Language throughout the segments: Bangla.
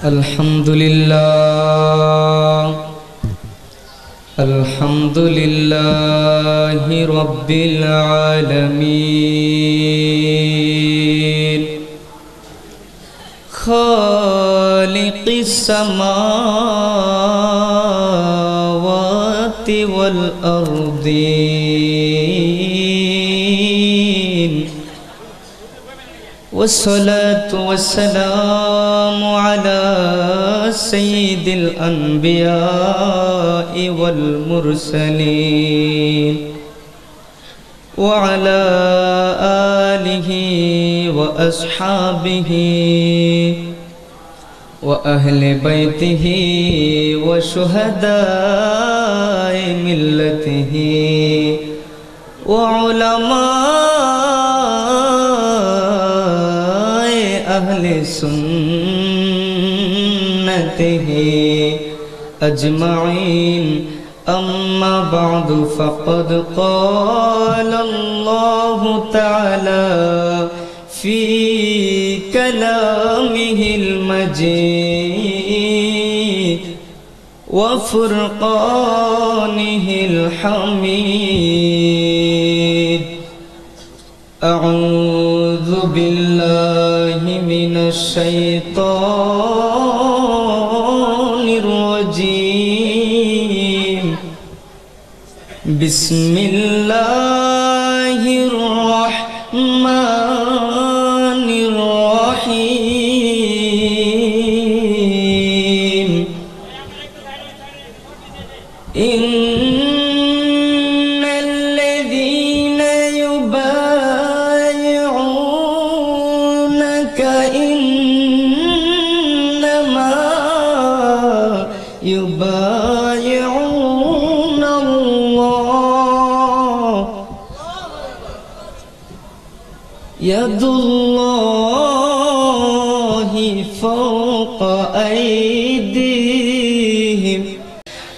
Alhamdulillahi Rabbil Alamin Khaliqis samawati wal ardin Wassalatu wassalamu ala sayyidil anbiya'i wal mursalin wa ala alihi wa ashabihi wa ahli baitihi wa shuhada'i millatihi wa ulama'i ahli sunnatihi ajma'in amma ba'du faqad qala Allah ta'ala fi kalamihil majid wa furqanihil hamid a'udzu billahi minash shaitanir rajim Bismillahirrahmanirrahim Innal ladhina yubay'unaka innama yubay'una Allah yadullahi fawqa aydihim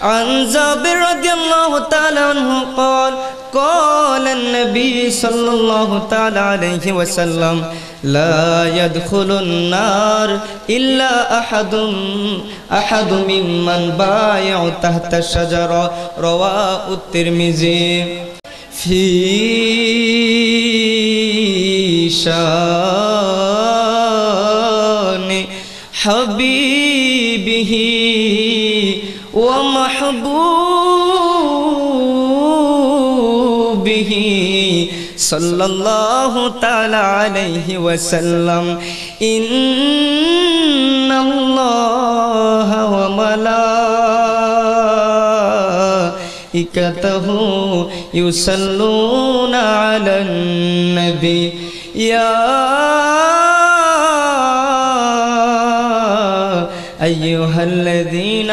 عن جابر رضي الله تعالى عنه قال قال النبي صلى الله تعالى عليه وسلم لا يدخل النار إلا أحد ممن بايع تحت الشجرة رواه الترمذي في شان حبيبه ومحبوبه صلى الله تعالى عليه وسلم إن الله وملائكته يصلون على النبي يا أيها الذين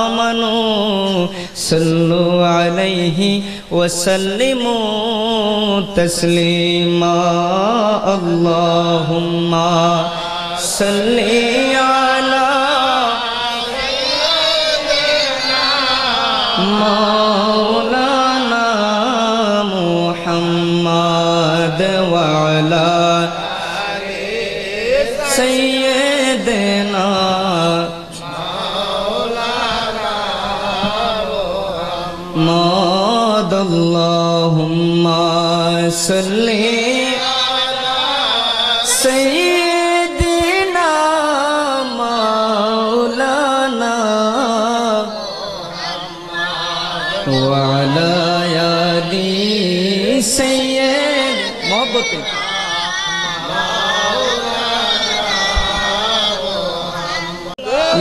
آمنوا صلوا عليه وسلموا تسليما اللهم صل على سيدنا مولانا محمد وعلى سيدنا محمد اللهم صل على سيدنا مولانا وعلى آل سيدنا محبتك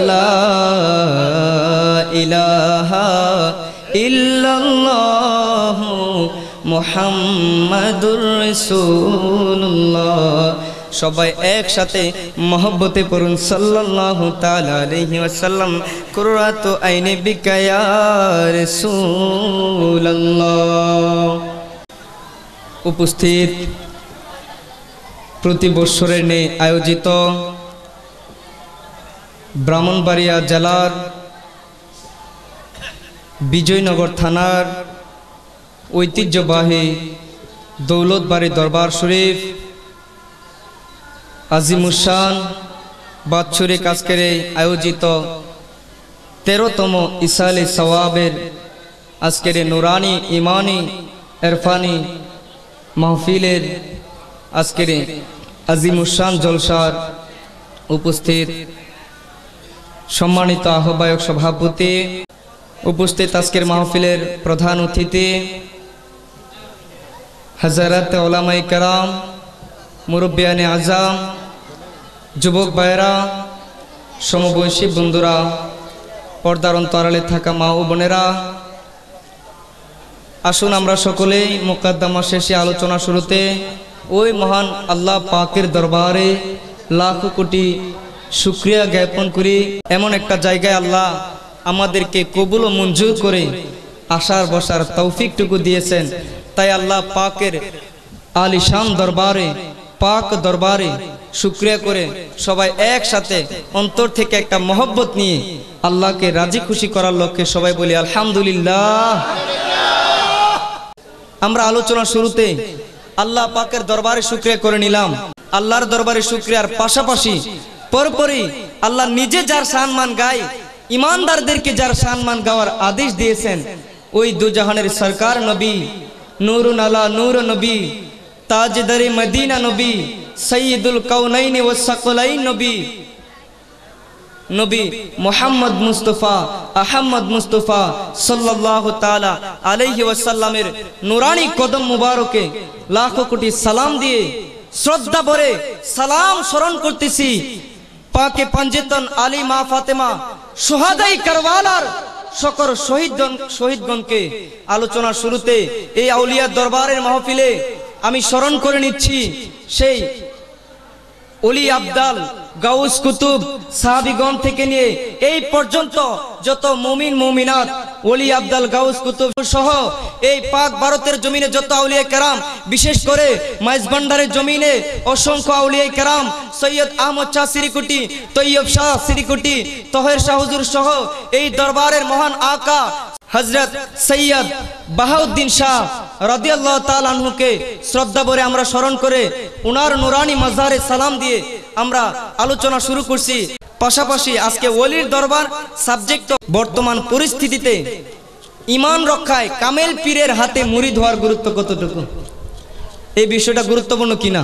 لا إله ইল্লাল্লাহ মুহাম্মাদুর রাসূলুল্লাহ সবাই একসাথে মহব্বতে পড়ুন সাল্লাল্লাহু তাআলা আলাইহি ওয়াসাল্লাম কুররাতু আইনি বিকা ইয়া রাসূলুল্লাহ উপস্থিত প্রতি বছরের ন্যায় আয়োজিত ব্রাহ্মণবাড়িয়া জেলার বিজয়নগর থানার ঐতিহ্যবাহী দৌলতবাড়ি দরবার শরীফ আজিমুশান বাৎসরিক আজকের এই আয়োজিত 13তম ইসালে সওয়াবের আজকের নুরানি ইমানি ইরফানি মাহফিলের আজকের আজিমুশান জলসার উপস্থিত সম্মানিত আহ্বায়ক সভাপতি, উপস্থিত আজকের মাহফিলের প্রধান অতিথি হযরত উলামায়ে কেরাম, মুরব্বিয়ানে আজম, যুবক ভাইরা, সমবয়সী বন্ধুরা, পর্দার অন্তরালে থাকা মা ও বোনেরা, আসুন আমরা সকলেই মুকদ্দমা শেষে আলোচনা শুরুতে ওই মহান আল্লাহ পাকের দরবারে লাখ কোটি শুকরিয়া জ্ঞাপন করি। এমন একটা জায়গায় আল্লাহ আমাদেরকে কবুল ও মঞ্জুর করে আসার বসার তৌফিকটুকু দিয়েছেন, তাই আল্লাহ পাকের আলিশান দরবারে পাক দরবারে শুকরিয়া করে সবাই একসাথে অন্তর থেকে একটা মহব্বত নিয়ে আল্লাহকে রাজি খুশি করার লক্ষ্যে সবাই বলি আলহামদুলিল্লাহ। আমরা আলোচনা শুরুতে আল্লাহ পাকের দরবারে শুকরিয়া করে নিলাম। আল্লাহর দরবারে শুকরিয়ার পাশাপাশি পরপরই আল্লাহ নিজে যার সম্মান গায়, ইমানদারদেরকে যার সম্মান গাওয়ার আদেশ দিয়েছেন, ওই দুজাহানের সরকার নবী, নূরুন আলা নূর নবী, তাজদারে মদিনা নবী, সৈয়দুল কাউনাইন ওয়াস সাকলাইন নবী, নবী মুহাম্মদ মুস্তাফা আহমদ মুস্তাফা সাল্লাল্লাহু তাআলা আলাইহি ওয়াসাল্লামের নুরানি কদম মুবারকে লাখো কোটি সালাম দিয়ে শ্রদ্ধা ভরে সালাম স্মরণ করতেছি পাকে পাঞ্জেতন আলী মা ফাতেমা শুহাদাই কারবালার সকল শহীদগণকে। আলোচনার শুরুতে এই আউলিয়া দরবারের মাহফিলে আমি স্মরণ করে নিচ্ছি সেই ওলি আবদাল গাউস কুতুব সাহাবীগণ থেকে নিয়ে এই পর্যন্ত যত মুমিন মুমিনাত ওলি আবদাল গাউস কুতুব সহ এই পাক ভারতের জমিনে যত আউলিয়া কেরাম, বিশেষ করে মাইজভান্ডারের জমিনে অসংখ্য আউলিয়া কেরাম, সৈয়দ আহমদ শাহ সিরিকুটি, তৈয়ব শাহ সিরিকুটি, তহের শাহ হুজুর সহ এই দরবারের মহান আকা হযরত সৈয়দ বাহাউদ্দিন শাহ রাদিয়াল্লাহু তাআলা আনহুকে শ্রদ্ধা ভরে আমরা স্মরণ করে উনার নুরানি মাজারে সালাম দিয়ে আমরা আলোচনা শুরু করছি। পাশাপাশি আজকে ওলির দরবার সাবজেক্ট বর্তমান পরিস্থিতিতে ঈমান রক্ষায় কামেল পীরের হাতে মুরিদ হওয়ার গুরুত্ব কতটুকু, এই বিষয়টা গুরুত্বপূর্ণ কিনা,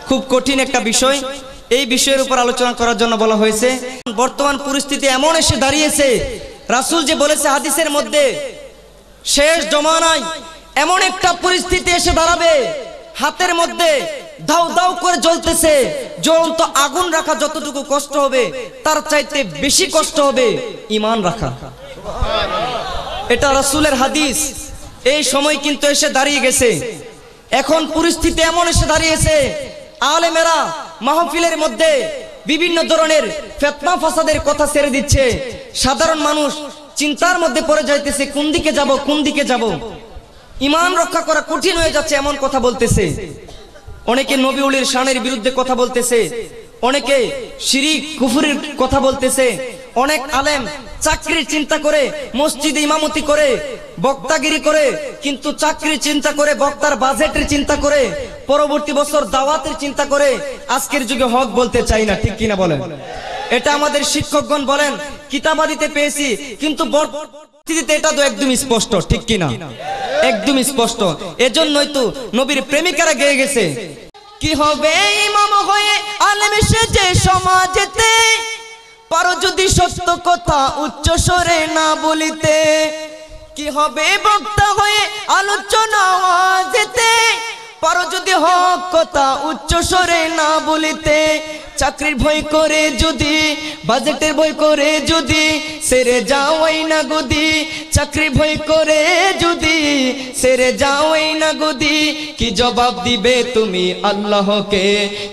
খুব কঠিন একটা বিষয়। এই বিষয়ের উপর আলোচনা করার জন্য বলা হয়েছে। বর্তমান পরিস্থিতি এমন এসে দাঁড়িয়েছে, রাসূল যে বলেছে হাদিসের মধ্যে, শেষ জমানায় এমন একটা পরিস্থিতি এসে দাঁড়াবে, হাতের মধ্যে দাউ দাউ করে জ্বলতেছে জ্বলন্ত আগুন রাখা যতটুকু কষ্ট হবে তার চাইতে বেশি কষ্ট হবে ঈমান রাখা। এটা রাসূলের হাদিস। এই সময় কিন্তু এসে দাঁড়িয়ে গেছে। এখন পরিস্থিতি এমন এসে দাঁড়িয়েছে, আলেমেরা মাহফিলের মধ্যে বিভিন্ন ধরনের ফিতনা ফাসাদের কথা ছেড়ে দিচ্ছে। সাধারণ মানুষ চিন্তার মধ্যে পড়ে যাইতেছে, কোন দিকে যাব কোন দিকে যাব। ঈমান রক্ষা করা কঠিন হয়ে যাচ্ছে এমন কথা বলতেছে। অনেকে নবী ওলির শানের বিরুদ্ধে কথা বলতেছে, অনেকে শিরিক কুফরের কথা বলতেছে। অনেক আলেম চাকরির চিন্তা করে মসজিদে ইমামতি করে বক্তাগিরি করে, কিন্তু চাকরির চিন্তা করে, বক্তার বাজেটের চিন্তা করে, পরবর্তী বছর দাওয়াতের চিন্তা করে আজকের যুগে হক বলতে চাই না। ঠিক কিনা বলেন? এটা আমাদের শিক্ষকগণ বলেন, কিতাবাদিতে পেয়েছি, কিন্তু পরিস্থিতিতে এটা তো একদম স্পষ্ট। ঠিক কিনা? একদম স্পষ্ট। এজন্যই তো নবীর প্রেমিকারা গেয়ে গেছে, কি হবে ইমাম হয়ে আলেম সেজে সমাজেতে, পারো যদি সত্য কথা উচ্চ স্বরে না বলিতে, কি হবে বক্তা হয়ে আলোচনা আওয়াজেতে, পারো যদি হক কথা উচ্চ স্বরে না বলিতে, চাকরির ভয় করে যদি, বাজেটের ভয় করে যদি সেরে যাওয়াই না গদি, চাকরি ভয় করে যদি সেরে যাওয়াই না গদি, কি জবাব দিবে তুমি আল্লাহকে,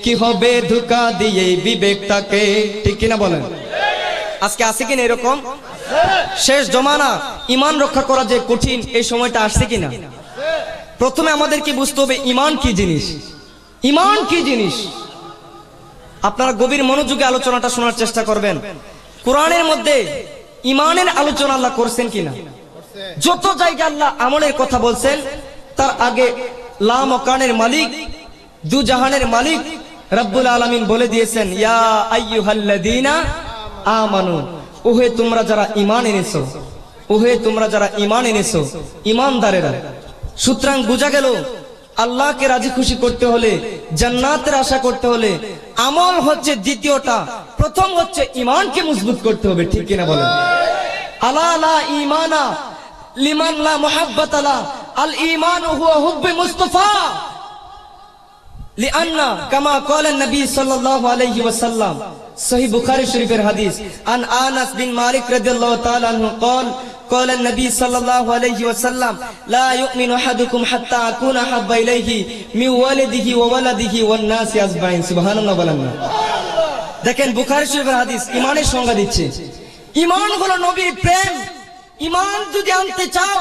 কি হবে ধোঁকা দিয়ে বিবেকটাকে। ঠিক কিনা বলেন? আজকে আছে কিনা এরকম? শেষ জমানা, ঈমান রক্ষা করা যে কঠিন, এই সময়টা আসছে কিনা? প্রথমে আমাদেরকে বুঝতে হবে ঈমান কি জিনিস। ঈমান কি জিনিস আপনারা গভীর মনোযোগে আলোচনাটা শোনার চেষ্টা করবেন। কোরআনের মধ্যে ঈমানের আলোচনা আল্লাহ করছেন কিনা? যত জায়গায় আল্লাহ আমলের কথা বলছেন, তার আগে লা মাকানের মালিক, দু জাহানের মালিক, রব্বুল আলামিন বলে দিয়েছেন, ইয়া আইয়ুহাল্লাযীনা আমানু, ওহে তোমরা যারা ঈমান এনেছো, ওহে তোমরা যারা ঈমান এনেছো, ঈমানদারেরা। সুতরাং বোঝা গেল আল্লাহকে রাজি খুশি করতে হলে, জান্নাতের আশা করতে হলে আমল হচ্ছে দ্বিতীয়টা, প্রথম হচ্ছে ঈমানকে মজবুত করতে হবে। ঠিক কিনা বলেন? আলা লা ঈমানা লিমান লা মুহাব্বাতা লা, আল ঈমানু হুয়া হুব্বু মুস্তাফা। লিআন্না কামা ক্বালা নবী সাল্লাল্লাহু আলাইহি ওয়াসাল্লাম, সহিহ বুখারী শরীফের হাদিস, আন আনাস বিন মালিক রাদিয়াল্লাহু তাআলা আনহু قال قال النبي صلى الله عليه وسلم لا يؤمن احدكم حتى اكون احب اليه من والده وولده والناس اجمعين। সুবহানাল্লাহ বলেন না? দেখেন বুখারী শরীফের হাদিস ঈমানের সংজ্ঞা দিচ্ছে। ঈমান হলো নবীর প্রেম। ঈমান যদি আনতে চাও,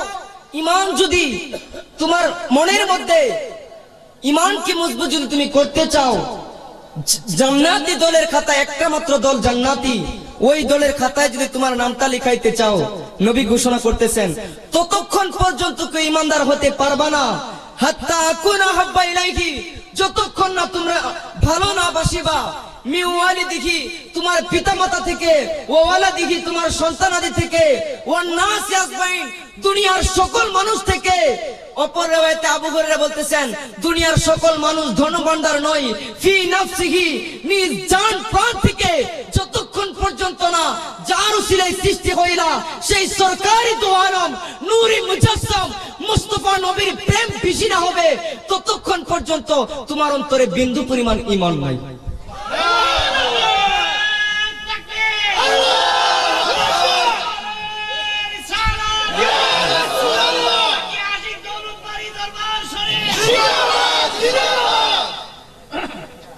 ঈমান যদি তোমার মনের মধ্যে ঈমানকে মজবুত যদি তুমি করতে চাও, জান্নাতি দলের খাতায় একটা মাত্র দল জান্নাতি, ওই দলের খাতায় যদি তোমার নামটা লিখাইতে চাও, নবী ঘোষণা করতেছেন ততক্ষণ পর্যন্ত কেউ ঈমানদার হতে পারবা না, হাত্তা আকুনা হাব্বা ইলাইহি, যতক্ষণ না তোমরা ভালো না বাসিবা, মি ওয়ালিদিহি, তোমার পিতামাতা থেকে, ওয়া ওয়ালাদিহি, তোমার সন্তানাদি থেকে, ওয়ান নাস আজমাইন, দুনিয়ার সকল মানুষ থেকে। অপর riwayate আবু হুরায়রা বলতেছেন, দুনিয়ার সকল মানুষ ধনভান্ডার নয়, ফি নাফসিহি, নিজ জান প্রাণ থেকে, যতক্ষণ পর্যন্ত না যার উসিলায় সৃষ্টি হইলা সেই সরকারি দো আলম নূরি মুজাসসাম মুস্তাফা নবীর প্রেম বেশি না হবে, ততক্ষণ পর্যন্ত তোমার অন্তরে বিন্দু পরিমাণ ঈমান নাই।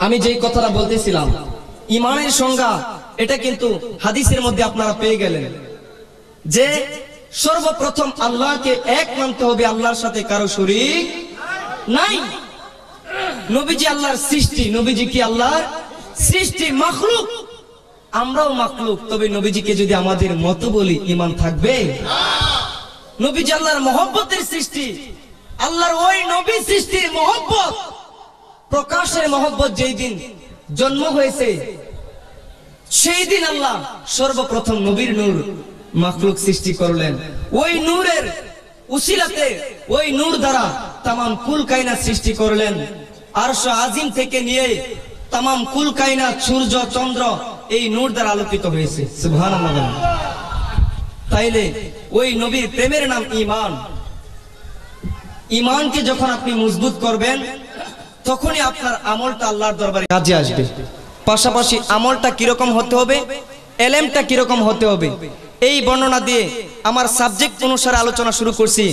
আমি যেই কথাটা বলতেছিলাম ঈমানের সংজ্ঞা, এটা কিন্তু হাদিসের মধ্যে আপনারা পেয়ে গেলেন যে সর্বপ্রথম আল্লাহকে এক মানতে হবে, আল্লাহর সাথে কারো শরীক নাই। নবীজি আল্লাহর সৃষ্টি, নবীজি কি আল্লাহর সৃষ্টি, মাখলুক, আমরাও মাখলুক, তবে নবীজিকে যদি আমাদের মত বলি ঈমান থাকবে? নবীজি আল্লাহর মহব্বতের সৃষ্টি, আল্লাহর ওই নবী সৃষ্টির মহব্বত, প্রকাশের মহব্বত যেই দিন জন্ম হয়েছে সেই দিন আল্লাহ সর্বপ্রথম নবীর নূর মাখলুক সৃষ্টি করলেন। ওই নূরের উসিলাতে, ওই নূর দ্বারা তামাম কুল কায়নাত সৃষ্টি করলেন। আরশ আজিম থেকে নিয়ে তামাম কুল কায়নাত, সূর্য চন্দ্র এই নূর দ্বারা আলোকিত হয়েছে। সুবহানাল্লাহ। তাইলে ওই নবীর প্রেমের নাম ঈমান। ঈমানকে যখন আপনি মজবুত করবেন তখনই আপনার আমলটা আল্লাহর দরবারে কাজে আসবে। পাশাপাশি আমলটা কিরকম হতে হবে, এলেমটা কিরকম হতে হবে, এই বর্ণনা দিয়ে আমার সাবজেক্ট অনুসারে আলোচনা শুরু করছি।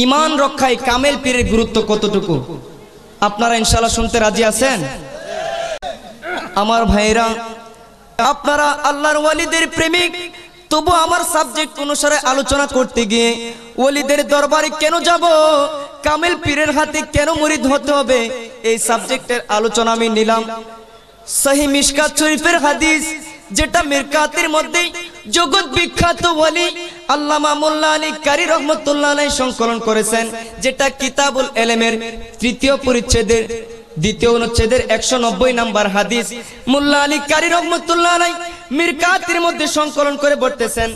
ঈমান রক্ষায় কামেল পীরের গুরুত্ব কতটুকু আপনারা ইনশাআল্লাহ শুনতে রাজি আছেন? আমার ভাইরা, আপনারা আল্লাহর ওয়ালিদের প্রেমিক, তবু আমার সাবজেক্ট অনুসারে আলোচনা করতে গিয়ে ওলিদের দরবারে কেন যাব, কামেল পীরের হাতে কেন মুরিদ হতে হবে, এই সাবজেক্টের আলোচনা আমি নিলাম। সহিহ মিশকাত শরীফের হাদিস, যেটা মিরকাতের মধ্যে জগৎ বিখ্যাত ওলি আল্লামা মোল্লা আলী কারি রহমাতুল্লাহ আলাইহি সংকলন করেছেন, যেটা কিতাবুল ইলমের তৃতীয় পরিচ্ছেদের দ্বিতীয় অনুচ্ছেদের 190 নম্বর হাদিস। মোল্লা আলী কারি রহমাতুল্লাহ আলাইহি মিরকাতের মধ্যে সংকলন করে বলতেছেন,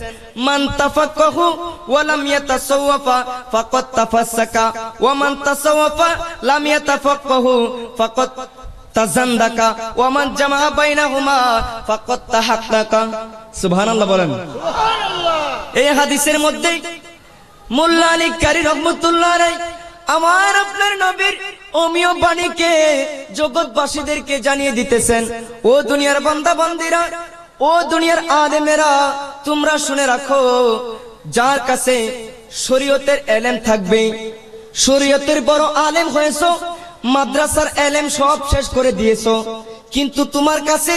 মান তাফাক্কাহু ওয়া লাম ইয়াতাসাওয়াফা ফাকাদ তাফাসসাকা ওয়া মান তাসাওয়াফা লাম ইয়াতাফাক্কাহু ফাকাদ তাজান্দাকা ওয়া মান জামা বাইনাহুমা ফাকাদ তাহাক্কাকা। সুবহানাল্লাহ বলেন। সুবহানাল্লাহ। এই হাদিসের মধ্যে মোল্লা আলী কারি রহমাতুল্লাহ আলাইহি আমার আপনার নবীর অমীয় বাণীকে জগৎবাসীদেরকে জানিয়ে দিতেছেন, ও দুনিয়ার বান্দা বান্দীরা, ও দুনিয়ার আলেমেরা, তোমরা শুনে রাখো, যার কাছে শরীয়তের ইলম থাকবে, শরীয়তের বড় আলেম হয়েছো, মাদ্রাসার ইলম সব শেষ করে দিয়েছো, কিন্তু তোমার কাছে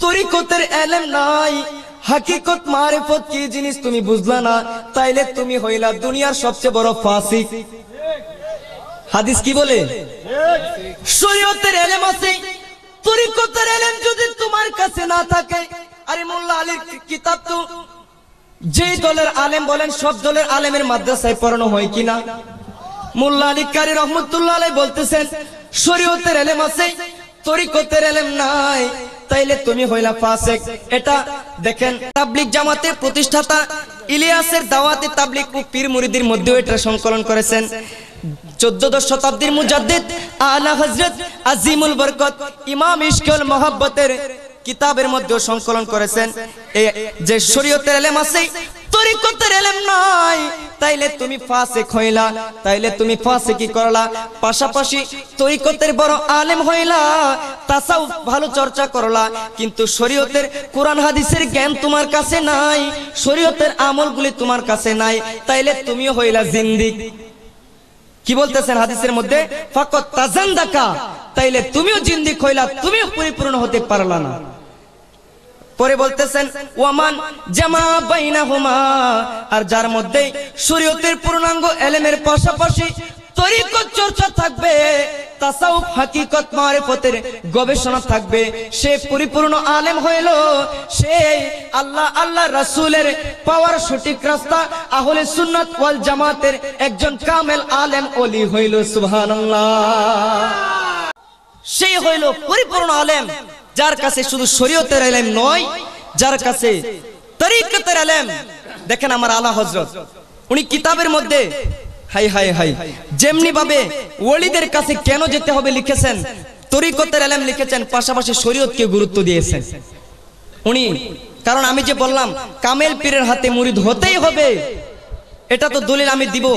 তরিকতের ইলম নাই, হাকিকত মারিফত কি জিনিস তুমি বুঝলা না, তাইলে তুমি হইলা দুনিয়ার সবচেয়ে বড় ফাসিক। হাদিস কি বলে? শরীয়তের ইলম আছে, তরিকতের ইলম যদি তোমার কাছে না থাকে, আরে মোল্লা আলীর কিতাব তো যে দলের আলেম বলেন সব দলের আলেমের মাদ্রাসায় পড়ানো হয় কিনা? মোল্লা আলী কারি রহমাতুল্লাহ আলাইহি বলতেছেন শরীয়তের ইলম আছে, তরিকতের ইলম নাই, তাইলে তুমি হইলা ফাসিক। এটা দেখেন তাবলীগ জামাতের প্রতিষ্ঠাতা ইলিয়াসের দাওয়াতে তাবলীগ ও পীর মুরিদের মধ্যে এটা সংকলন করেছেন 14দশ শতাব্দীর মুজাদ্দিদ আলা হযরত আজিমুল বরকত ইমাম ইশকুল মোহাব্বতের কিতাবের মধ্যে সংকলন করেছেন যে শরীয়তের ইলম আছে তরিকতের ইলম নাই, তাইলে তুমি ফাসিক হইলা, তাইলে তুমি ফাসিকি করলা। পাশাপাশি তরিকতের বড় আলেম হইলা, তাসাউফ ভালো চর্চা করলা, কিন্তু শরীয়তের কোরআন হাদিসের জ্ঞান তোমার কাছে নাই, শরীয়তের আমলগুলি তোমার কাছে নাই, তাইলে তুমিও হইলা জিন্দিক। কি বলতেছেন হাদিসের মধ্যে? ফাকাত তাজান্দাকা, তাইলে তুমিও জিন্দিক হইলা, তুমিও পরিপূর্ণ হতে পারলা না। পরে বলতেছেন ওয়ামান জামা বাইনাহুমা, আর যার মধ্যে শরীয়তের পূর্ণাঙ্গ ইলমের পাশাপাশি তরিকত চর্চা থাকবে, তাসাউফ হাকিকত মারিফতের গবেষণা থাকবে, সে পরিপূর্ণ আলেম হইল, সে আল্লাহ রাসূলের পাওয়ার সঠিক রাস্তা আহলে সুন্নাত ওয়াল জামাতের একজন কামেল আলেম ওলি হইল। সুবহানাল্লাহ। সেই হইল পরিপূর্ণ আলেম, যার কাছে শুধু শরীয়তের ইলম নয়, যার কাছে তরিকতের ইলম। দেখেন আমার আলা হযরত উনি কিতাবের মধ্যে হাই হাই হাই যেমনি ভাবে ওলিদের কাছে কেন যেতে হবে লিখেছেন, তরিকতের ইলম লিখেছেন, পাশাপাশি শরীয়তকে গুরুত্ব দিয়েছেন উনি। কারণ আমি যে বললাম কামেল পীরের হাতে মুরিদ হতেই হবে, এটা তো দলিল আমি দিব,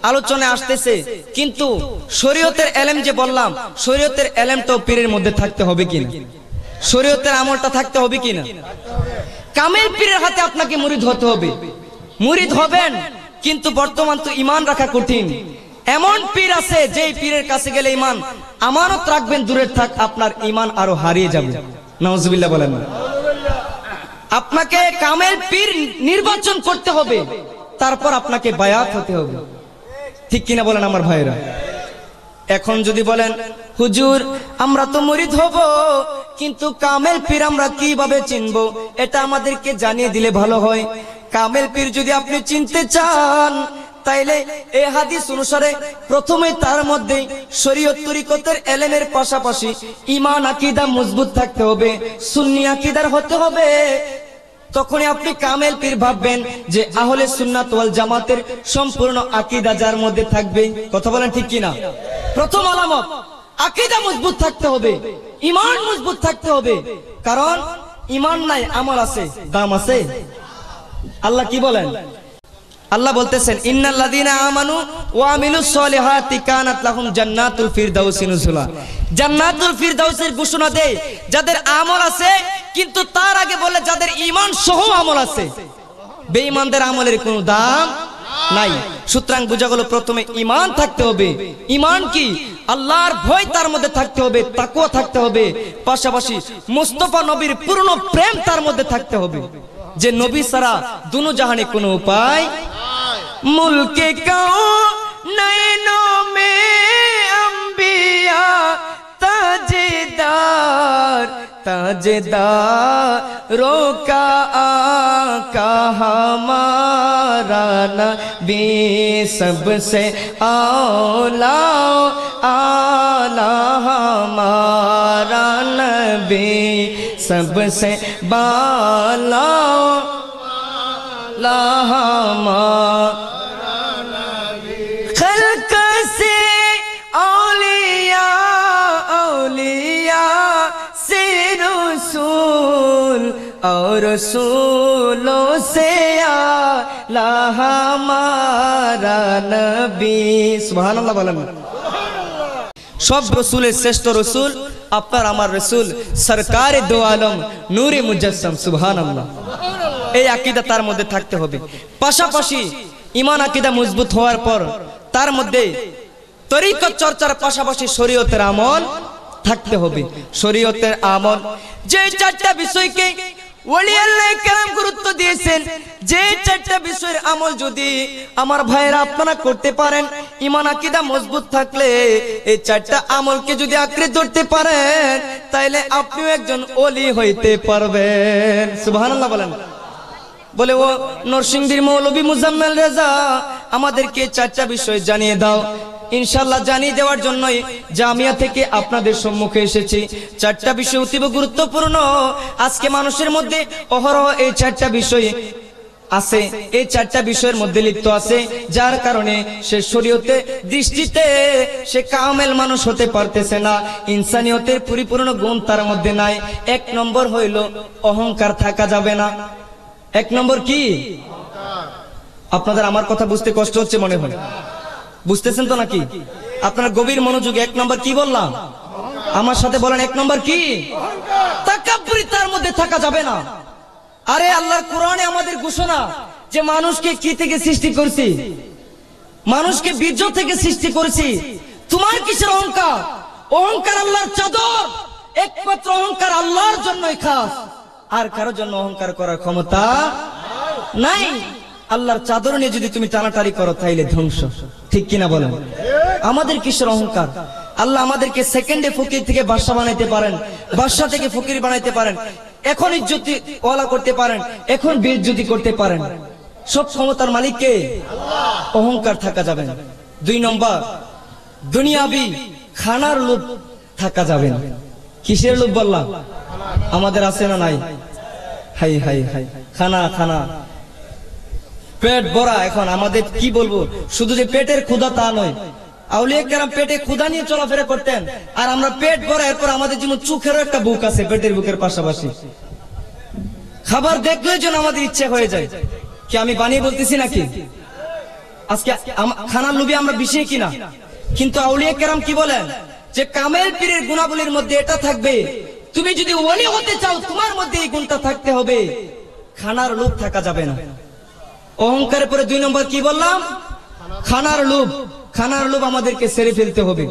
আলোচনায় আসতেছে, কিন্তু শরীয়তের ইলম যে বললাম, শরীয়তের ইলমটাও পীরের মধ্যে থাকতে হবে কিনা, শরীয়তের আমলটা থাকতে হবে কিনা। কামেল পীরের হাতে আপনাকে মুরিদ হতে হবে, মুরিদ হবেন, কিন্তু বর্তমান তো ঈমান রাখা কঠিন। এমন পীর আছে যেই পীরের কাছে গেলে ঈমান আমানত রাখবেন দূরের থাক, আপনার ঈমান আরো হারিয়ে যাবে। নাউজুবিল্লাহ বলেন না। আপনাকে কামেল পীর নির্বাচন করতে হবে, তারপর আপনাকে বায়াত হতে হবে, ঠিক কিনা বলেন আমার ভাইরা? এখন যদি বলেন হুজুর আমরা তো মুরিদ হব, কিন্তু কামেল পীর আমরা কিভাবে চিনবো, এটা আমাদেরকে জানিয়ে দিলে ভালো হয়। কামেল পীর যদি আপনি চিনতে চান, তাইলে এই হাদিস অনুসারে প্রথমে তার মধ্যে শরীয়ত তরিকতের ইলমের পাশাপাশি ঈমান আকীদা মজবুত থাকতে হবে, সুন্নি আকীদার হতে হবে। তখনই আপনি কামেল পীর ভাববেন যে আহলে সুন্নাত ওয়াল জামাতের সম্পূর্ণ আকীদা যার মধ্যে থাকবে। কথা বলেন ঠিক কিনা? প্রথম আলামত আকীদা মজবুত থাকতে হবে, ঈমান মজবুত থাকতে হবে। কারণ ঈমান নাই আমল আছে, দাম আছে। আল্লাহ কি বলেন? আল্লাহ বলতেছেন ইন্নাল্লাযীনা আমানু ওয়া আমিলুস সলিহাতি কানাত লাহুম জান্নাতুল ফিরদাউসি নুজুলা। জান্নাতুল ফিরদাউসের ঘোষণা দেয় যাদের আমল আছে, কিন্তু তার আগে বলে যাদের ঈমান সহ আমল আছে। বেঈমানদের আমলের কোনো দাম নাই। সুতরাং বোঝা গেল প্রথমে ঈমান থাকতে হবে। ঈমান কি? আল্লাহর ভয় তার মধ্যে থাকতে হবে, তাকওয়া থাকতে হবে, পাশাপাশি মুস্তাফা নবীর পূর্ণ প্রেম তার মধ্যে থাকতে হবে, যে নবী ছাড়া দুনো জাহানে কোনো উপায়। মুলকে কাউনাইনো মে আম্বিয়া তাজেদার ताजदारो का आका हमारा नबी सबसे आला आला हमारा नबी सबसे बाला ला हमारा नबी खल्क से औलिया औलिया से रसूल और रसूलों से आला हमारा नबी। सुबहानाल्लाह बोलें। सब रसूलेर श्रेष्ठ रसूल আপনার আমার রসুল সরকারে দো আলম নূরে মুজাসসাম। সুবহানাল্লাহ। এই আকীদা তার মধ্যে থাকতে হবে। পাশাপাশি ঈমান আকীদা মজবুত হওয়ার পর তার মধ্যে তরিকত চর্চার পাশাপাশি শরীয়তের আমল থাকতে হবে। শরীয়তের আমল যে চারটা বিষয়কে ওলি আল্লাহ কেরাম গুরুত্ব দিয়েছেন, যে চারটা বিষয়ের আমল যদি আমার ভাইরা আপনারা করতে পারেন, ঈমান আকীদা মজবুত থাকলে এই চারটা আমলকে যদি আঁকড়ে ধরতে পারেন, তাইলে আপনিও একজন ওলি হইতে পারবেন। সুবহানাল্লাহ বলেন। বলে ও নরসিংদীর মৌলভী মুজাম্মেল রেজা আমাদেরকে চারটা বিষয় জানিয়ে দাও। ইনশাআল্লাহ জানিয়ে দেওয়ার জন্যই জামিয়া থেকে আপনাদের সম্মুখে এসেছি। চারটা বিষয় অতীব গুরুত্বপূর্ণ। আজকে মানুষের মধ্যে অহরহ এই চারটা বিষয় আছে, এই চারটা বিষয়ের মধ্যে লিপ্ত আছে, যার কারণে সে শরীয়তে দৃষ্টিতে সে কামেল মানুষ হতে পারতেছে না, ইনসানিয়তের পরিপূর্ণ গুণ তার মধ্যে নাই। এক নম্বর হইল অহংকার থাকা যাবে না। এক নম্বর কি? আপনাদের আমার কথা বুঝতে কষ্ট হচ্ছে মনে হয়, বুঝতেছেন তো নাকি? আপনারা গভীর মনোযোগ। এক নম্বর কি বললাম? আমার সাথে বলেন, এক নম্বর কি? তাকাব্বুরি তার মধ্যে থাকা যাবে না। আরে আল্লাহর কোরআনে আমাদের ঘোষণা যে মানুষকে কি থেকে সৃষ্টি করছি? মানুষকে বীর্য থেকে সৃষ্টি করেছি। তোমার কিসের অহংকার? অহংকার আল্লাহর চাদর, একমাত্র অহংকার আল্লাহর জন্যই খাস, আর কারোর জন্য অহংকার করার ক্ষমতা নাই। আল্লাহর চাদর নিয়ে যদি তুমি টানাটানি করো তাইলে ধ্বংস, ঠিক কিনা বলেন? আমাদের কিসের অহংকার? আল্লাহ আমাদেরকে সেকেন্ডে ফকির থেকে বাদশা বানাইতে পারেন, বাদশা থেকে ফকির বানাইতে পারেন, এখন ইজ্জতি ওয়ালা করতে পারেন, এখন বেইজ্জতি করতে পারেন। সব ক্ষমতার মালিক কে? আল্লাহ। অহংকার থাকা যাবে না। দুই নম্বর, দুনিয়াবি খানার লোভ থাকা যাবে না। কিসের লোভ বললাম? আমাদের আছে না নাই? হাই হাই হাই, খানা খানা, পেট ভরা। এখন আমাদের কি বলবো, শুধু যে পেটের ক্ষুধা তা নয়, আউলিয়া কেরাম পেটে ক্ষুধা নিয়ে চলাফেরা করতেন, আর আমরা পেট ভরা। এরপর আমাদের যেমন চোখেরও একটা বুক আছে, পেটের বুকের পাশাপাশি খাবার দেখলেই যেন আমাদের ইচ্ছে হয়ে যায়। কি আমি বানিয়ে বলতেছি নাকি? আজকে খানার লোভে আমরা বেশি কিনা, কিন্তু আউলিয়া কেরাম কি বলেন যে কামেল পীরের গুণাবলীর মধ্যে এটা থাকবে, তুমি যদি ওলি হতে চাও তোমার মধ্যে এই গুণটা থাকতে হবে, খানার লোভ থাকা যাবে না। অহংকারের পরে দুই নম্বর কি বললাম? খানার লোভ। খানার লোভ আমাদেরকে ছেড়ে ফেলতে হবে।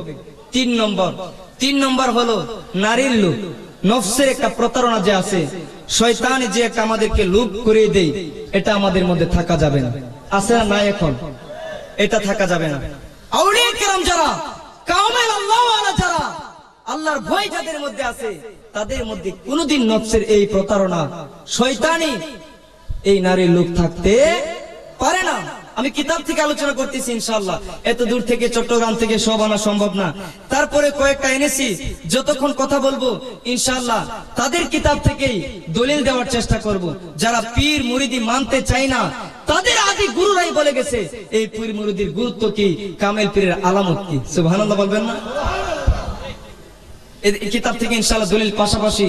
তিন নম্বর হলো নারীর লোভ। নফসের একটা প্রতারণা যে আছে, শয়তান যে একটা আমাদেরকে লোভ করে দেয়, এটা আমাদের মধ্যে থাকা যাবে না। আছে না নাই? এখন এটা থাকা যাবে না। আউলিয়া কেরাম যারা কামেল আল্লাহওয়ালা, যারা আল্লাহর ভয় যাদের মধ্যে আছে, তাদের মধ্যে কোনোদিন নফসের এই প্রতারণা, শয়তানি, এই নারীর লোভ থাকতে পারে না। আমি কিতাব থেকে আলোচনা করতেছি, ইনশাআল্লাহ এত দূর থেকে চট্টগ্রাম থেকে সব আনা সম্ভব না, তারপরে কয়েকটা এনেছি। যতক্ষণ কথা বলবো ইনশাআল্লাহ তাদের কিতাব থেকেই দলিল দেওয়ার চেষ্টা করব। যারা পীর মুরিদি মানতে চায় না, তাদের আদি গুরুরাই বলে গেছে এই পীর মুরিদির গুরুত্ব কি, কামেল পীরের আলামত কি। সুবহানাল্লাহ বলবেন না? এই কিতাব থেকে ইনশাআল্লাহ দলিল, পাশাপাশি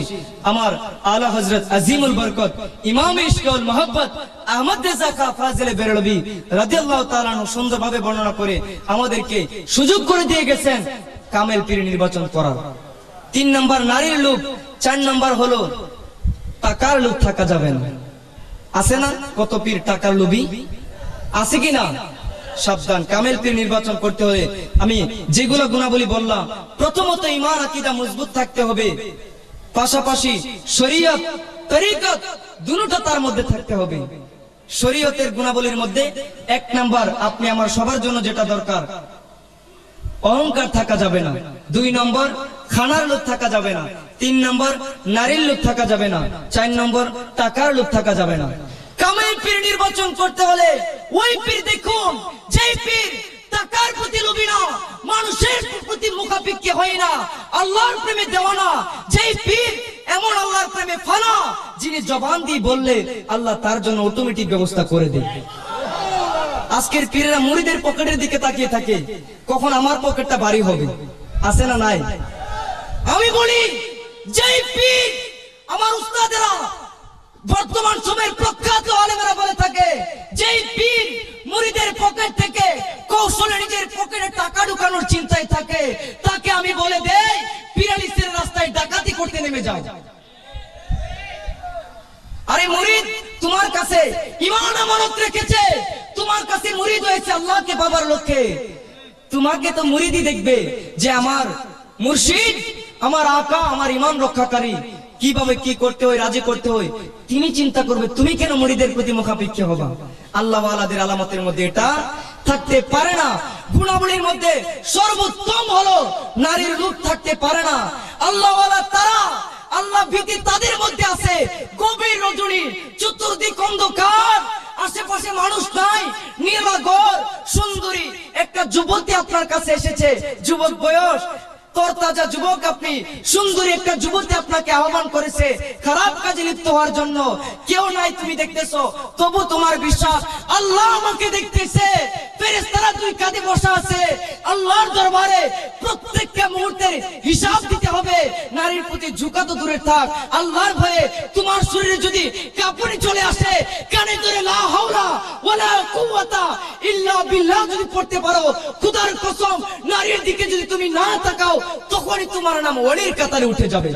আমার আলা হযরত আজিমুল বরকত ইমাম ইশক ওয়াল মুহাব্বত আহমদ রেজা খা ফাজিলে বেরলভী রাদিয়াল্লাহু তাআলা আনহু সুন্দরভাবে বর্ণনা করে আমাদেরকে সুযোগ করে দিয়ে গেছেন কামেল পীর নির্বাচন করার। 3 নম্বর নারীর লোভ। 4 নম্বর হলো টাকার লোভ থাকা যাবে না। আছে না কত পীর টাকার লোভী? আছে কিনা? সাবধান, কামেল পীর নির্বাচন করতে হলে আমি যেগুলো গুণাবলী বললাম, প্রথমত ঈমান আকীদা মজবুত থাকতে হবে, পাশাপাশি শরীয়ত তরিকত দুটোটা তার মধ্যে থাকতে হবে। শরীয়তের গুণাবলীর মধ্যে 1 নাম্বার, আপনি আমার সবার জন্য যেটা দরকার, অহংকার থাকা যাবে না। 2 নম্বর, খানার লোভ থাকা যাবে না। 3 নম্বর, নারীর লোভ থাকা যাবে না। 4 নম্বর, টাকার লোভ থাকা যাবে না। কামেল পীর নির্বাচন করতে হলে ওই পীর দেখুন যেই পীর টাকার প্রতি লোভী না, মানুষের প্রতি মুখাপেক্ষী হয় না, আল্লাহর প্রেমে দেওয়ানা, যেই পীর এমন আল্লাহর প্রেমে ফানা, যিনি জবান দিয়ে বললে আল্লাহ তার জন্য অটোমেটিক ব্যবস্থা করে দেয়। আজকের পীরেরা মুরিদের পকেটের দিকে তাকিয়ে থাকে, কখন আমার পকেটটা ভারী হবে। আছে না নাই? আমি বলি যেই পীর, আমার উস্তাদেরা বর্তমান সময়ের প্রখ্যাত আলেমেরা বলে থাকে, যেই পীর মুরিদের পকেট থেকে কৌশলে নিজের পকেটে টাকা ঢুকানোর চিন্তায় থাকে, তাকে আমি বলে দেই পীরালিসের রাস্তায় ডাকাতি করতে নেমে যাও। আরে মুরিদ তোমার কাছে ঈমান আমানত রেখেছে, তোমার কাছে মুরিদ হয়েছে আল্লাহকে বাবার লক্ষ্যে, তোমাকে তো মুরিদই দেখবে যে আমার মুর্শিদ, আমার আকা, আমার ঈমান রক্ষাকারী, কিভাবে কি করতে হয়, রাজি করতে হয়, তিনি চিন্তা করবে। তুমি কেন মুরিদের প্রতি মুখাপেক্ষী হবা? আল্লাহ ওয়ালাদের আলামতের মধ্যে এটা থাকতে পারে না। গুণাবলীর মধ্যে সর্বোত্তম হলো নারীর রূপ থাকতে পারে না। আল্লাহ ওয়ালা তারা, আল্লাহ ভীতি তাদের মধ্যে আছে। গভীর রজনী, চতুর্দিক অন্ধকার, আশেপাশে মানুষ নাই, নির্বাগর সুন্দরী একটা যুবতী আপনার কাছে এসেছে, যুবক বয়স, তরতাজা যুবক, আপনি সুন্দরী একটা যুবতী আপনাকে আহ্বান করেছে খারাপ কাজে লিপ্ত হওয়ার জন্য। কেউ নাই, তুমি দেখতেছো, তবু তোমার বিশ্বাস আল্লাহ আমাকে দেখতেছে। ফেরেশতারা দুই কাঁধে বসা আছে, আল্লাহর দরবারে প্রত্যেকটা মুহূর্তের হিসাব দিতে হবে। নারীর প্রতি ঝুঁকা তো দূরে থাক, আল্লাহর ভয়ে তোমার শরীরে যদি কাঁপুনি চলে আসে, কানে ধরে লা হাওলা ওয়ালা কুওয়াতা ইল্লা বিল্লাহ যদি পড়তে পারো, খোদার কসম নারীর দিকে যদি তুমি না তাকাও, তখনই তোমার নাম ওলির কাতারে উঠে যাবে।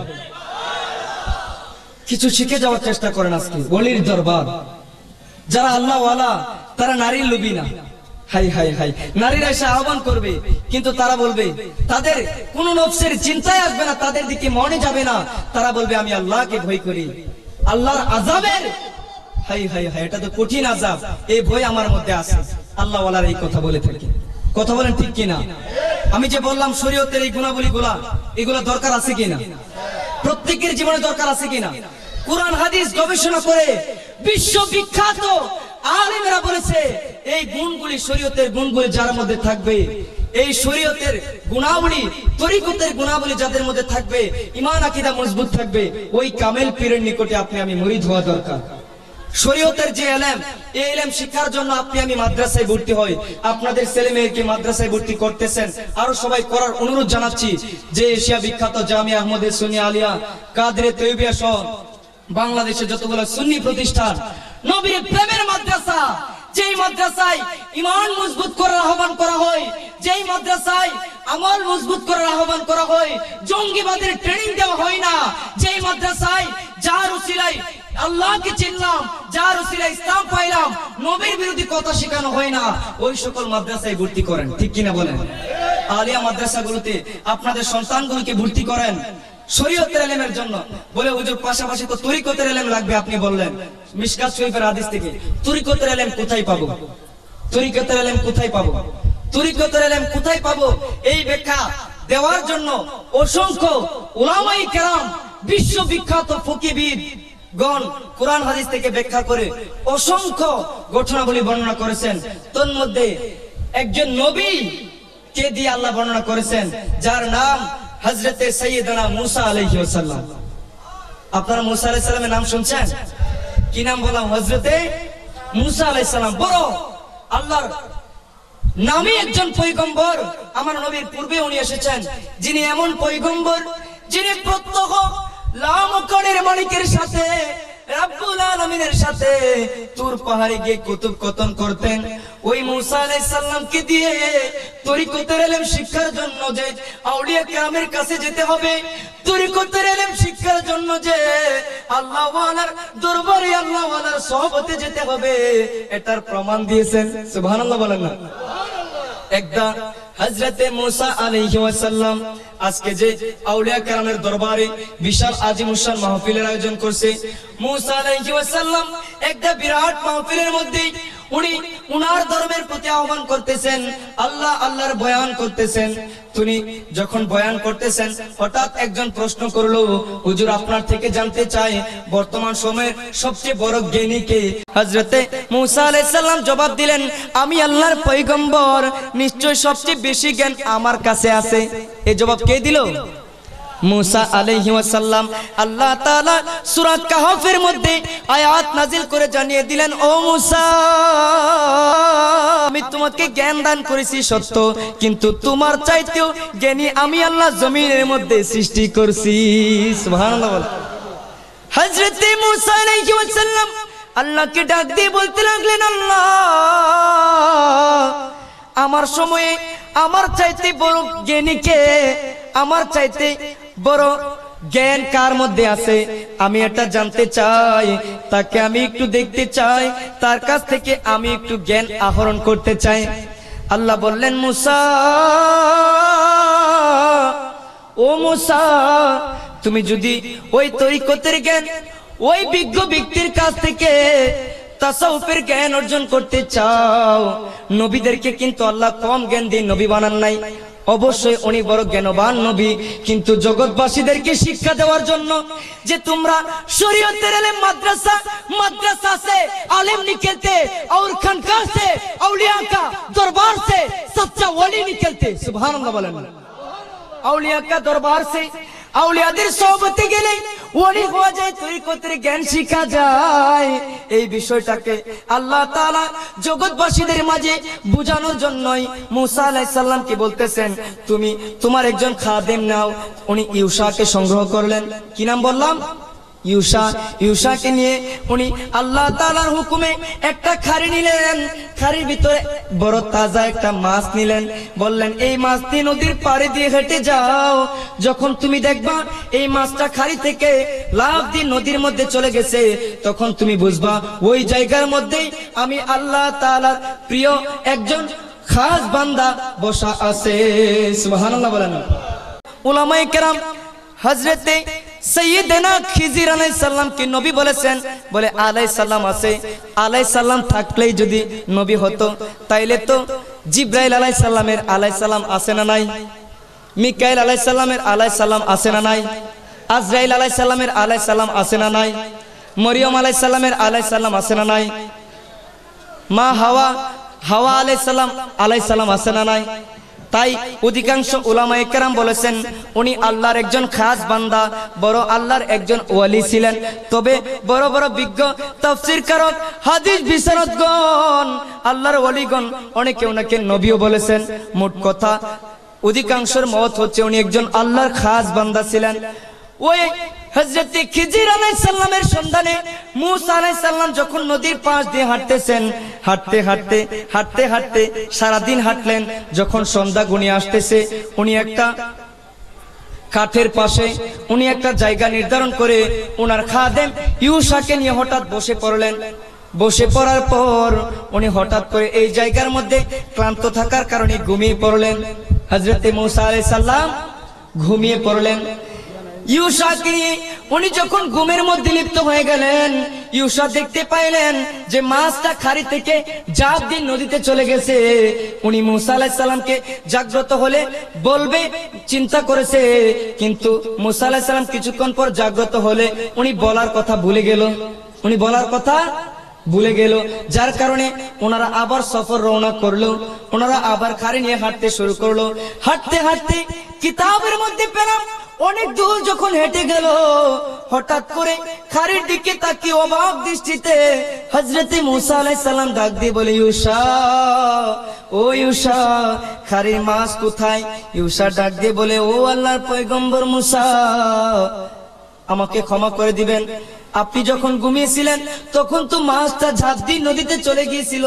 কিছু শিখে যাওয়ার চেষ্টা করেন আজকে। ওলির দরবার, যারা আল্লাহ ওয়ালা তারা নারীর লোভী না। হাই হাই হাই, নারীরা এসে আহ্বান করবে, কিন্তু তারা বলবে, তাদের কোন নফসের চিন্তায় আসবে না, তাদের দিকে মনে যাবে না। তারা বলবে আমি আল্লাহকে ভয় করি, আল্লাহর আযাবের, হাই হাই হাই, এটা তো কঠিন আযাব, এই ভয় আমার মধ্যে আছে। আল্লাহ ওয়ালার এই কথা বলে থাকে। কথা বলেন ঠিক কিনা? আমি যে বললাম শরীয়তের এই গুণাবলীগুলা, এগুলা দরকার আছে কিনা? প্রত্যেকের জীবনে দরকার আছে কিনা? কুরআন হাদিস গবেষণা করে বিশ্ববিখ্যাত আলেমেরা বলেছে এই গুণগুলি, শরীয়তের গুণগুলি যার মধ্যে থাকবে, এই শরীয়তের গুণাবলী, তরিকতের গুণাবলী যাদের মধ্যে থাকবে, ঈমান আকীদা মজবুত থাকবে, ওই কামেল পীরের নিকটে আপনি আমি মুরিদ হওয়া দরকার। শরীয়তের যে ইলম, এই ইলম শিক্ষার জন্য আপনি আমি মাদ্রাসায় ভর্তি হই। আপনাদের ছেলে মেয়েকে মাদ্রাসায় ভর্তি করতেছেন, আরো সবাই করার অনুরোধ জানাচ্ছি যে এশিয়া বিখ্যাত জামিয়া আহমদে সুন্নি আলিয়া কাদরে তৈয়বিয়া সহ বাংলাদেশে যতগুলো সুন্নি প্রতিষ্ঠান, নবীর প্রেমের মাদ্রাসা, যেই মাদ্রাসায় ঈমান মজবুত করার আহ্বান করা হয়, যেই মাদ্রাসায় আমল মজবুত করার আহ্বান করা হয়, জঙ্গিবাদের ট্রেনিং দেওয়া হয় না, যেই মাদ্রাসায় যার উসিলায় আল্লাহকে চিনলাম, যার উসিলায় ইসলাম পাইলাম, নবীর বিরোধী কথা শেখানো হয় না, ওই সকল মাদ্রাসায় ভর্তি করেন। ঠিক কিনা বলেন? আলিয়া মাদ্রাসাগুলোতে আপনাদের সন্তানগুলোকে ভর্তি করেন শরীয়তের ইলমের জন্য। বলে হুজুর পাশাপাশি তো তরিকতের ইলম লাগবে, আপনি বললেন মিশকাত শরীফের হাদিস থেকে। তরিকতের ইলম কোথায় পাবো? তরিকতের ইলম কোথায় পাবো? তরিকতের ইলম কোথায় পাবো? এই ব্যাখ্যা দেওয়ার জন্য অসংখ্য উলামায়ে কেরাম, বিশ্ববিখ্যাত ফকিহবিদ গণ কোরআন হাদিস থেকে ব্যাখ্যা করে অসংখ্য ঘটনাবলী বর্ণনা করেছেন। তোর মধ্যে একজন নবী কে দিয়ে আল্লাহ বর্ণনা করেছেন, যার নাম হযরতে সাইয়েদনা মুসা আলাইহিস সালাম। আপনারা মুসা আলাইহিস সালামের নাম শুনছেন? কি নাম বললাম? হযরতে মুসা আলাইহিস সালাম। বড় আল্লাহর নামে একজন পয়গম্বর, আমার নবীর পূর্বে উনি এসেছেন, যিনি এমন পয়গম্বর যিনি প্রত্যহ লামকানের মালিকের সাথে, রব্বুল আলামিনের সাথে তুর পাহাড়ে গিয়ে কুতুব কথন করতেন। ওই মুসা আলাইহিস সালামকে দিয়ে তরিকতের ইলম শিক্ষার জন্য যে আউলিয়া কেরামের কাছে যেতে হবে, তরিকতের ইলম শিক্ষার জন্য যে আল্লাহ ওয়ালার দরবারে, আল্লাহ ওয়ালার সোহবতে যেতে হবে, এটার প্রমাণ দিয়েছেন। সুবহানাল্লাহ বলেন না? একদা হযরতে মুসা আলাইহিস সালাম আজকে যে আউলিয়া কেরামের দরবারে বিশাল আজিমুশান মাহফিলের আয়োজন করছে, মুসা আলাইহিস সালাম একটা বিরাট মাহফিলের মধ্যে উনি উনার ধর্মের প্রতি আহ্বান করতেছেন, আল্লাহ আল্লাহর বয়ান করতেছেন। তিনি যখন বয়ান করতেছেন, হঠাৎ একজন প্রশ্ন করলো, হুজুর আপনার থেকে জানতে চাই বর্তমান সময়ের সবচেয়ে বড় জ্ঞানী কে? হযরতে মুসা আলাইহিস সালাম জবাব দিলেন, আমি আল্লাহর পয়গম্বর, নিশ্চয় সবচেয়ে বেশি জ্ঞান আমার কাছে আছে। এই জবাব কে দিল? মুসা আলাইহিস সালাম। আল্লাহ তাআলা সূরা কাহফের মধ্যে আয়াত নাজিল করে জানিয়ে দিলেন, ও মুসা, আমি তোমাকে জ্ঞান দান করেছি সত্য, কিন্তু তোমার চাইতেও জ্ঞানী আমি আল্লাহ জমিনের মধ্যে সৃষ্টি করছি। সুবহানাল্লাহ। হযরতে মুসা আলাইহিস সালাম আল্লাহকে ডাক দিয়ে বলতে লাগলেন, আল্লাহ, আমার সময়ে আমার চাইতে বড় জ্ঞানী কে? আমার চাইতে বড় জ্ঞান কার মধ্যে আছে? আমি এটা জানতে চাই, তাকে আমি একটু দেখতে চাই, তার কাছ থেকে আমি একটু জ্ঞান আহরণ করতে চাই। আল্লাহ বললেন, মুসা, ও মুসা, তুমি যদি ওই তরিকতের জ্ঞান, ওই বিজ্ঞ ব্যক্তির কাছ থেকে তাসাউফের জ্ঞান অর্জন করতে চাও, নবীদেরকে কিন্তু আল্লাহ কম জ্ঞান দিয়ে নবী বানান নাই, অবশ্যই উনি বড় জ্ঞানবান নবী। কিন্তু জগৎবাসীদেরকে শিক্ষা দেওয়ার জন্য যে তোমরা শরীয়তের ইলম মাদ্রাसा से आलिम निकलते और खानका से औलिया का दरबार से सच्चा সুবহানাল্লাহ বলেন। আউলিয়া কা দরবার সে আউলিয়াদের সোহবতে গেলে ওলি হওয়া যায়, তরিকতের জ্ঞান শিখা যায়। এই বিষয়টাকে আল্লাহ তাআলা জগৎবাসীদের মাঝে বোঝানোর জন্যই মুসা আলাইহিস সালামকে বলতেছেন, তুমি তোমার একজন খাদেম নাও। উনি ইউশাকে সংগ্রহ করলেন। কি নাম বললাম? ইউশাকে নিয়ে উনি আল্লাহ তাআলার হুকুমে একটা খাড়ি নিলেন। খাড়ির ভিতরে বড় তাজা একটা মাছ নিলেন। বললেন, এই মাছ দিয়ে নদীর পাড়ে দিয়ে হেঁটে যাও। যখন তুমি দেখবা এই মাছটা খাড়ি থেকে লাফ দিয়ে নদীর মধ্যে চলে গেছে, তখন তুমি বুঝবা ওই জায়গার মধ্যেই আমি আল্লাহ তাআলার প্রিয় একজন খাস বান্দা বসা আছে। সুবহানাল্লাহ বলেন। উলামায়ে কেরাম হযরতে সৈয়দনা খিজির আলাইহিস সালাম কি নবী বলেছেন? বলে আলাইহিস সালাম আছে। আলাইহিস সালাম থাকলেই যদি নবী হতো, তাইলে তো জিবরাইল আলাইহিস সালামের আলাইহিস সালাম আছে না নাই? মিকাইল আলাইহিস সালামের আলাইহিস সালাম আছে না নাই? আজরাইল আলাইহিস সালামের আলাইহিস সালাম আছে না নাই? মরিয়ম আলাইহিস সালামের আলাইহিস সালাম আছে না নাই? মা হাওয়া আলাইহিস সালাম আছে না নাই? তাই অধিকাংশ উলামায়ে কেরাম বলেছেন উনি আল্লাহর একজন খাস বান্দা, বড় আল্লাহর একজন ওয়ালি ছিলেন। তবে বড় বড় বিজ্ঞ তাফসীরকারক, হাদিস বিশারদগণ, আল্লাহর ওয়ালিগণ অনেকে ওনাকে নবীও বলেছেন। মোট কথা অধিকাংশের মত হচ্ছে উনি একজন আল্লাহর খাস বান্দা ছিলেন। ওই হযরত খিজির আলাইহিস সালামের সন্ধানে মুসা আলাইহিস সালাম যখন নদীর পাশ দিয়ে হাঁটতেছেন, হাঁটতে হাঁটতে সারা দিন হাঁটলেন। যখন সন্ধ্যা ঘনিয়ে আসতেছে, উনি একটা কাঠের পাশে উনি একটা জায়গা নির্ধারণ করে ওনার খাদেম ইউশাকে নিয়ে হঠাৎ বসে পড়লেন। বসে পড়ার পর উনি হঠাৎ করে এই জায়গার মধ্যে ক্লান্ত থাকার কারণে ঘুমিয়ে পড়লেন। হযরত মুসা আলাইহিস সালাম ঘুমিয়ে পড়লেন। ইউশাকে নিয়ে উনি যখন ঘুমের মধ্যে লিপ্ত হয়ে গেলেন, ইউশা দেখতে পাইলেন যে মাছটা খাড়ি থেকে ঝাঁপ দিয়ে নদীতে চলে গেছে। উনি মুসা আলাইহিস সালামকে জাগ্রত হলে বলবে চিন্তা করেছে, কিন্তু মুসা আলাইহিস সালাম কিছুক্ষণ পর জাগ্রত হলে উনি বলার কথা ভুলে গেল। যার কারণে ওনারা আবার সফর রওনা করলো। ওনারা আবার খাড়ি নিয়ে হাঁটতে শুরু করলো। হাঁটতে হাঁটতে কিতাবের মধ্যে পেলাম অনেক দূর যখন হেঁটে গেল, হঠাৎ করে খাড়ির দিকে তাকিয়ে অবাক দৃষ্টিতে হযরত মুসা আলাইহিস সালাম ডাক দিয়ে বলে, ইউশা, খাড়ির মাছ কোথায়? ইউশা ডাক দিয়ে বলে, ও আল্লাহর পয়গম্বর মুসা, আমাকে ক্ষমা করে দিবেন। আপনি যখন ঘুমিয়েছিলেন তখন তো মাছটা ঝাঁপ দিয়ে নদীতে চলে গিয়েছিল,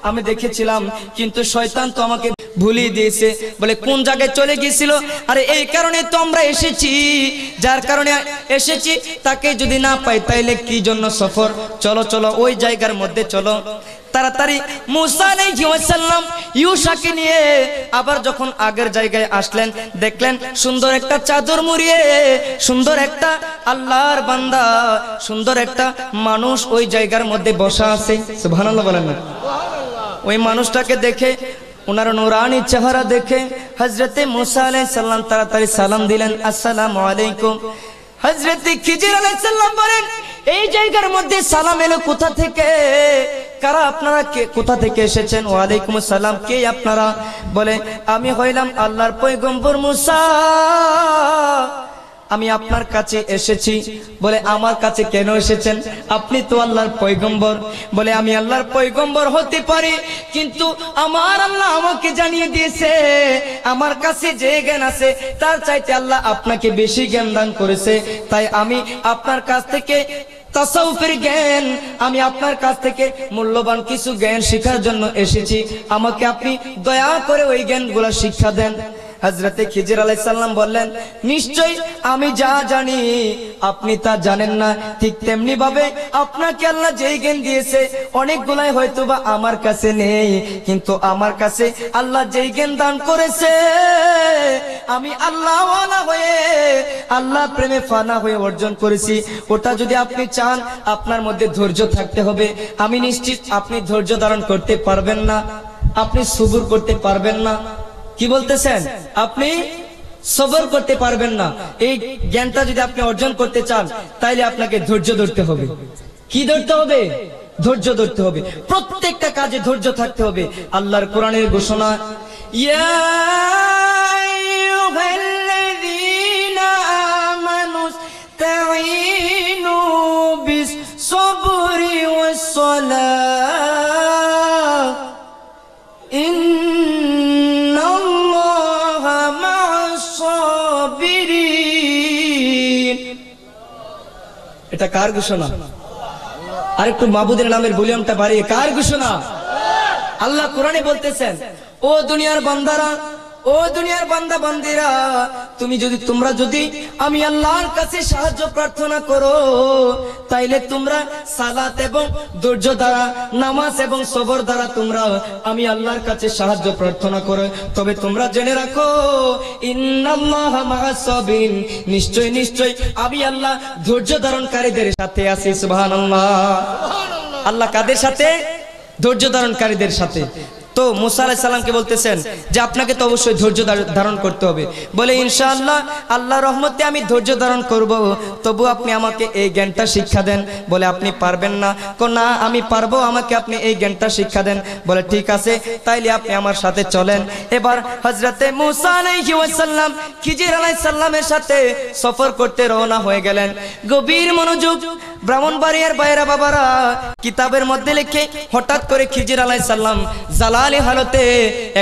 আমি দেখেছিলাম, কিন্তু শয়তান তো আমাকে ভুলিয়ে দিয়েছে। বলে, কোন জায়গায় চলে গিয়েছিল? আরে এই কারণে তো আমরা এসেছি, যার কারণে এসেছি তাকে যদি না পাই তাইলে কি জন্য সফর? চলো ওই জায়গার মধ্যে চলো। তাড়াতাড়ি মুসা আলাইহিস সালাম ইউশাকে নিয়ে আবার যখন আগের জায়গায় আসলেন, দেখলেন সুন্দর একটা চাদর মুড়িয়ে সুন্দর একটা আল্লাহর বান্দা, সুন্দর একটা মানুষ ওই জায়গার মধ্যে বসা আছে। সুবহানাল্লাহ বলেন না? ওই মানুষটাকে দেখে, ওনার নূরানি চেহারা দেখে হযরত মুসা আলাইহিস সালাম তাড়াতাড়ি সালাম দিলেন, আসসালামু আলাইকুম। হযরত খিজির আলাইহিস সালাম বলেন, এই জায়গার মধ্যে সালাম এলো কোথা থেকে? কারা আপনারা? কে কোথা থেকে এসেছেন? ওয়ালাইকুম আসসালাম। কে আপনারা? বলে, আমি হইলাম আল্লাহর পয়গম্বর মুসা, আমি আপনার কাছে এসেছি। বলে, আমার কাছে কেন এসেছেন? আপনি তো আল্লাহর পয়গম্বর। বলে, আমি আল্লাহর পয়গম্বর হতে পারি, কিন্তু আমার আল্লাহ আমাকে জানিয়ে দিয়েছে আমার কাছে যে জ্ঞান আছে তার চাইতে আল্লাহ আপনাকে বেশি জ্ঞান দান করেছে। তাই আমি আপনার কাছ থেকে তাসাউফের জ্ঞান, আমি আপনার কাছ থেকে মূল্যবান কিছু জ্ঞান শেখার জন্য এসেছি। আমাকে আপনি দয়া করে ওই জ্ঞানগুলো শিক্ষা দেন। হযরত খিজির আলাইহিস সালাম বললেন, নিশ্চয় আমি যা জানি আপনি তা জানেন না। ঠিক তেমনি ভাবে আপনাকে আল্লাহ যেই জ্ঞান দিয়েছে অনেকগুলাই হয়তোবা আমার কাছে নেই, কিন্তু আমার কাছে আল্লাহ যেই জ্ঞান দান করেছে আমি আল্লাহ ওয়ালা হয়ে আল্লাহ প্রেমে ফানা হয়ে অর্জন করেছি। ওটা যদি আপনি চান আপনার মধ্যে ধৈর্য থাকতে হবে। আমি নিশ্চিত আপনি ধৈর্য ধারণ করতে পারবেন না, আপনি সবুর করতে পারবেন না। কি বলতেছেন? আপনি সবর করতে পারবেন না। এই জ্ঞানটা যদি আপনি অর্জন করতে চান তাইলে আপনাকে ধৈর্য ধরতে হবে। কি ধরতে হবে? ধৈর্য ধরতে হবে। প্রত্যেকটা কাজে ধৈর্য থাকতে হবে। আল্লাহর কোরআনের ঘোষণা, ইয়া আইয়ুহাল্লাযীনা আমানু ইসতাঈনু বিস-সাবরি ওয়াস-সালাহ ইন্নাল্লাহা মা'আস-সাবিরিন। এটা কার ঘোষণা? আর একটু মাবুদের নামের ভলিউমটা বাড়িয়ে কার ঘোষণা? আল্লাহ কোরআনে বলতেছেন, ও দুনিয়ার বান্দারা, ও দুনিয়ার বান্দা বান্দিরা, তোমরা যদি আমি আল্লাহর কাছে সাহায্য প্রার্থনা করো, তাইলে তোমরা সালাত এবং ধৈর্য দ্বারা, নামাজ এবং সবর দ্বারা তোমরা আমি আল্লাহর কাছে সাহায্য প্রার্থনা করো, তবে তোমরা জেনে রাখো ইন্নাল্লাহা মা'আস-সাবিরিন, নিশ্চয় নিশ্চয় আমি আল্লাহ ধৈর্য ধারণকারীদের সাথে আছি। সুবহানাল্লাহ। আল্লাহ কাদের সাথে? ধৈর্য ধারণকারীদের সাথে। তো মুসা আলাইহিস সালামকে বলতেছেন যে আপনাকে তো অবশ্যই ধৈর্য ধারণ করতে হবে। বলে ইনশাআল্লাহ আল্লাহর রহমতে আমি ধৈর্য ধারণ করব, তবু আপনি আমাকে এই জ্ঞানটা শিক্ষা দেন। বলে আপনি পারবেন না? না আমি পারবো, আমাকে আপনি এই জ্ঞানটা শিক্ষা দেন। বলে ঠিক আছে, তাইলে আপনি আমার সাথে চলেন। এবার হযরতে মুসা আলাইহিস সালাম খিজির আলাইহিস সালামের সাথে সফর করতে রওনা হয়ে গেলেন। গভীর মনোযোগ ব্রাহ্মণবাড়িয়ার বাইরা বাবারা, কিতাবের মধ্যে লিখে হঠাৎ করে খিজির আলাইহিস সালাম জালালি হালতে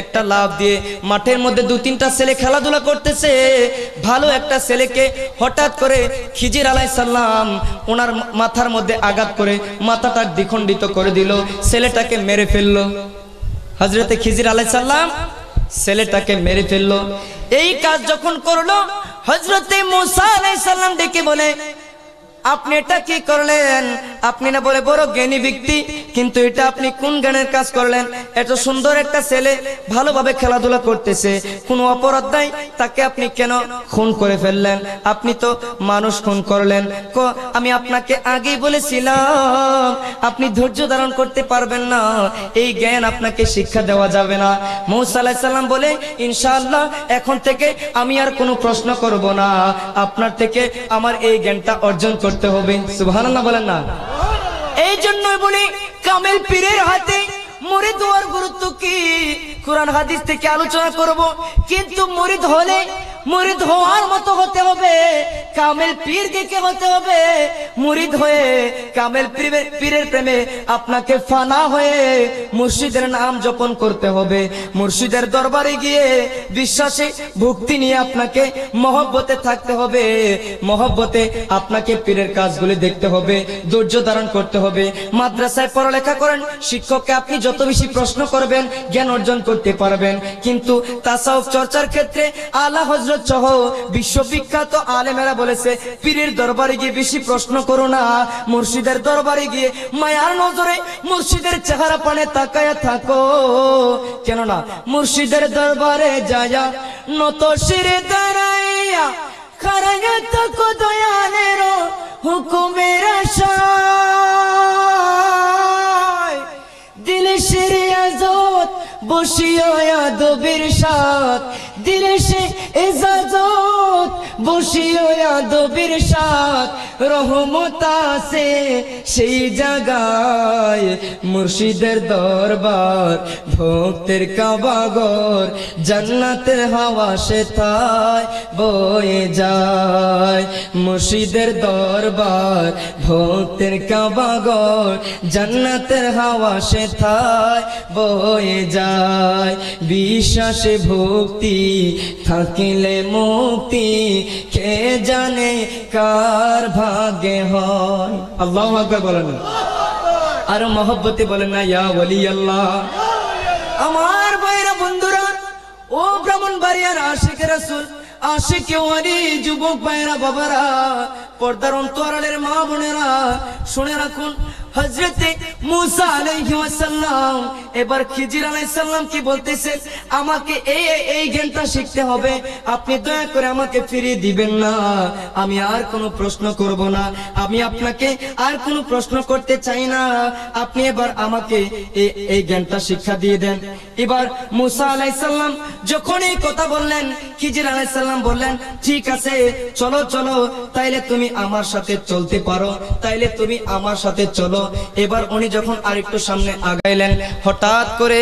একটা লাফ দিয়ে মাঠের মধ্যে 2-3টা ছেলে খেলাধুলা করতেছে। ভালো একটা ছেলেকে হঠাৎ করে খিজির আলাইহিস সালাম ওনার মাথার মধ্যে আঘাত করে মাথাটা দ্বিখণ্ডিত করে দিল, ছেলেটাকে মেরে ফেললো। হযরতে খিজির আলাইহিস সালাম ছেলেটাকে মেরে ফেললো। এই কাজ যখন করলো, হযরতে মুসা আলাইহিস সালাম ডেকে বলে আপনি এটা কি করলেন? আপনি না বলে বড় জ্ঞানী ব্যক্তি, কিন্তু এটা আপনি কোন জ্ঞানের কাজ করলেন? এত সুন্দর একটা ছেলে ভালোভাবে খেলাধুলা করতেছে, কোনো অপরাধ নাই, তাকে আপনি কেন খুন করে ফেললেন? আপনি তো মানুষ খুন করলেন। আমি আপনাকে আগেই বলেছিলাম আপনি ধৈর্য ধারণ করতে পারবেন না, এই জ্ঞান আপনাকে শিক্ষা দেওয়া যাবে না। মুসা আলাইহিস সালাম বলে ইনশাআল্লাহ এখন থেকে আমি আর কোনো প্রশ্ন করব না, আপনার থেকে আমার এই জ্ঞানটা অর্জন করতে হবে। সুবহানাল্লাহ বলেন না? এই জন্যই বলি কামেল পীরের হাতে মুরিদ হওয়ার গুরুত্ব কি কোরআন হাদিস থেকে আলোচনা করব, কিন্তু মুরিদ হলে মুরিদ হওয়ার মতো হতে হবে, কামেল পীর দিকে হতে হবে। মুরিদ হয়ে কামেল পীরের প্রেমে আপনাকে ফানা হয়ে মুর্শিদের নাম জপন করতে হবে। মুর্শিদের দরবারে গিয়ে বিশ্বাসে ভক্তি নিয়ে আপনাকে মহব্বতে থাকতে হবে। মহব্বতে আপনাকে পীরের কাজগুলি দেখতে হবে, ধৈর্য ধারণ করতে হবে। মাদ্রাসায় পড়ালেখা করেন, শিক্ষককে আপনি যত বেশি প্রশ্ন করবেন জ্ঞান অর্জন করতে পারবেন, কিন্তু তাসাউফ চর্চার ক্ষেত্রে আলা হযরত সহ বিশ্ববিখ্যাত আলেমেরা বলেছে পীরের দরবারে গিয়ে বেশি প্রশ্ন করো না, মুর্শিদের দরবারে গিয়ে মায়ার নজরে মুর্শিদের চেহারা পানে তাকায়া থাকো। কেননা মুর্শিদের দরবারে যায়া নত শিরে দাঁড়াইয়া খারায়া থাকো দয়ালের হুকুমের আশায়, দিলে শিরে আজত বসিয়া আদবের সাথ, দিলে সে ইজাজত বসিয়া আদবের সাথ, রহমত আছে সেই জায়গায়। মুর্শিদের দরবার ভক্তের কাবাগর, জান্নাতের হাওয়া সেথায় বয়ে যায়। মুর্শিদের দরবার ভক্তের কাবাগর, জান্নাতের হাওয়া সেথায় বয়ে যায়। বিশ্বাসে ভক্তি থাকিলে মুক্তি, কে জানে কার ভাগ্যে হয়। আল্লাহু আকবার বলেন, আর মহব্বতে বলেন না ইয়া ওলি আল্লাহ। আমার ভাইরা বন্ধুরা, ও ব্রাহ্মণবাড়িয়ার আশিক রাসূল, আশিক ওয়ালি যুবক ভাইরা বাবারা, পর্দার অন্তরালের মা বোনেরা, শুনে রাখুন হযরতে মুসা আলাইহিস সালাম এবার খিজির আলাইহিস সালাম কি বলতেছে, আমাকে এই জ্ঞানটা শিখতে হবে, আপনি দয়া করে আমাকে ফিরিয়ে দিবেন না, আমি আর কোনো প্রশ্ন করব না, আমি আপনাকে আর কোনো প্রশ্ন করতে চাই না, আপনি এবার আমাকে এই জ্ঞানটা শিক্ষা দিয়ে দেন। এবার মুসা আলাইহিস সালাম যখন এই কথা বললেন, খিজির আলাইহিস সালাম বললেন ঠিক আছে চলো চলো, তাইলে তুমি আমার সাথে চলতে পারো, তাইলে তুমি আমার সাথে চলো। চলো। এবার উনি যখন আরেকটু সামনে আগাইলেন, হঠাৎ করে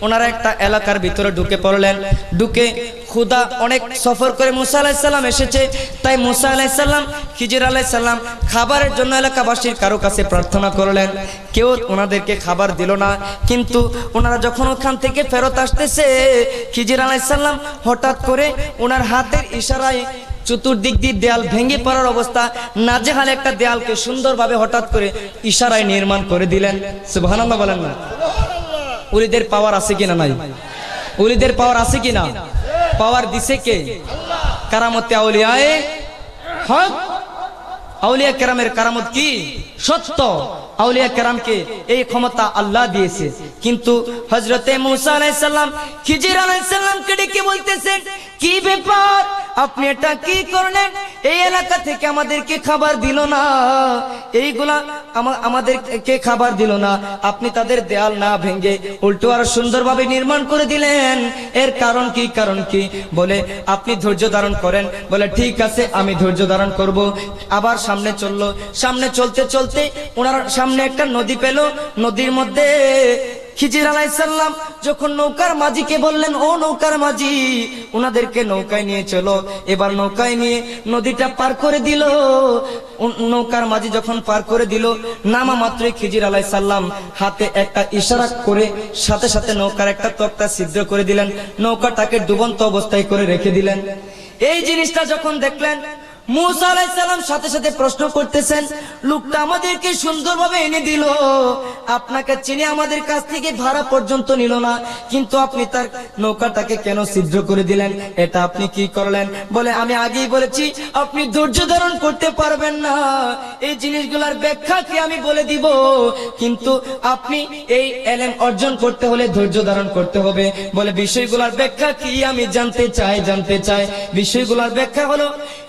ওনারা একটা এলাকার ভিতরে ঢুকে পড়লেন। ঢুকে খুদা অনেক সফর করে মুসা আলাইহিস সালাম এসেছে, তাই মুসা আলাইহিস সালাম খিজির আলাইহিস সালাম খাবারের জন্য এলাকাবাসীর কারো কাছে প্রার্থনা করলেন। কেউ ওনাদেরকে খাবার দিল না। কিন্তু ওনারা যখন ওখান থেকে ফেরত আসতেছে, খিজির আলাইহিস সালাম হঠাৎ করে ওনার হাতের ইশারায় চতুর্দিক দিয়ে দেয়াল ভেঙে পড়ার অবস্থা, নাজেহাল একটা দেয়ালকে সুন্দরভাবে হঠাৎ করে ইশারায় নির্মাণ করে দিলেন। সুবহানাল্লাহ বলেন না? ওলিদের পাওয়ার আছে কিনা? নাই। ওলিদের পাওয়ার আছে কিনা? পাওয়ার দিছে কে? কারামতে আউলিয়ায়ে হক। আউলিয়া কেরামের কারামত কি? সত্য। আউলিয়া কেরামকে এই ক্ষমতা আল্লাহ দিয়েছে। কিন্তু হযরতে মুসা আলাইহিস সালাম খিজির আলাইহিস সালামকে ডেকে বলতেছেন, কি ব্যাপার, আপনি এটা কি করলেন? এই এলাকা থেকে আমাদেরকে খাবার দিল না, এইগুলা আমাদেরকে খাবার দিল না। আপনি তাদের দেয়াল না ভেঙে উল্টো আর সুন্দরভাবে নির্মাণ করে দিলেন। এর কারণ কি? কারণ কি? বলে আপনি ধৈর্য ধারণ করেন। বলে ঠিক আছে, আমি ধৈর্য ধারণ করব। আবার সামনে চললো। সামনে চলতে চলতে ওনার সামনে একটা নদী পেল। নদীর মধ্যে খিজির আলাইহিস সালাম যখন নৌকার মাঝিকে বললেন, ও নৌকার মাঝি, ওনাদেরকে নৌকায় নিয়ে চলো। এবার নৌকায় নিয়ে নদীটা পার করে দিল। নৌকার মাঝি যখন পার করে দিল, নামা মাত্রই খিজির আলাইহিস সালাম হাতে একটা ইশারা করে সাথে সাথে নৌকার একটা তক্তা ছিদ্র করে দিলেন, নৌকাটাকে ডুবন্ত অবস্থায় করে রেখে দিলেন। এই জিনিসটা যখন দেখলেন, মুসা আলাইহিস সালাম সাথে সাথে প্রশ্ন করতেছেন, লোকটা আমাদেরকে সুন্দরভাবে এনে দিল, আপনাকে চিনে আমাদের কাছ থেকে ভাড়া পর্যন্ত নিল না, কিন্তু আপনি তার নৌকাটাকে কেন ছিদ্র করে দিলেন? এটা আপনি কি করলেন? বলে আমি আগেই বলেছি আপনি ধৈর্য ধারণ করতে পারবেন না। এই জিনিসগুলোর ব্যাখ্যা কি আমি বলে দিব, কিন্তু আপনি এই ইলম অর্জন করতে হলে ধৈর্য ধারণ করতে হবে। বলে বিষয়গুলোর ব্যাখ্যা কি? আমি জানতে চাই। বিষয়গুলোর ব্যাখ্যা হলো,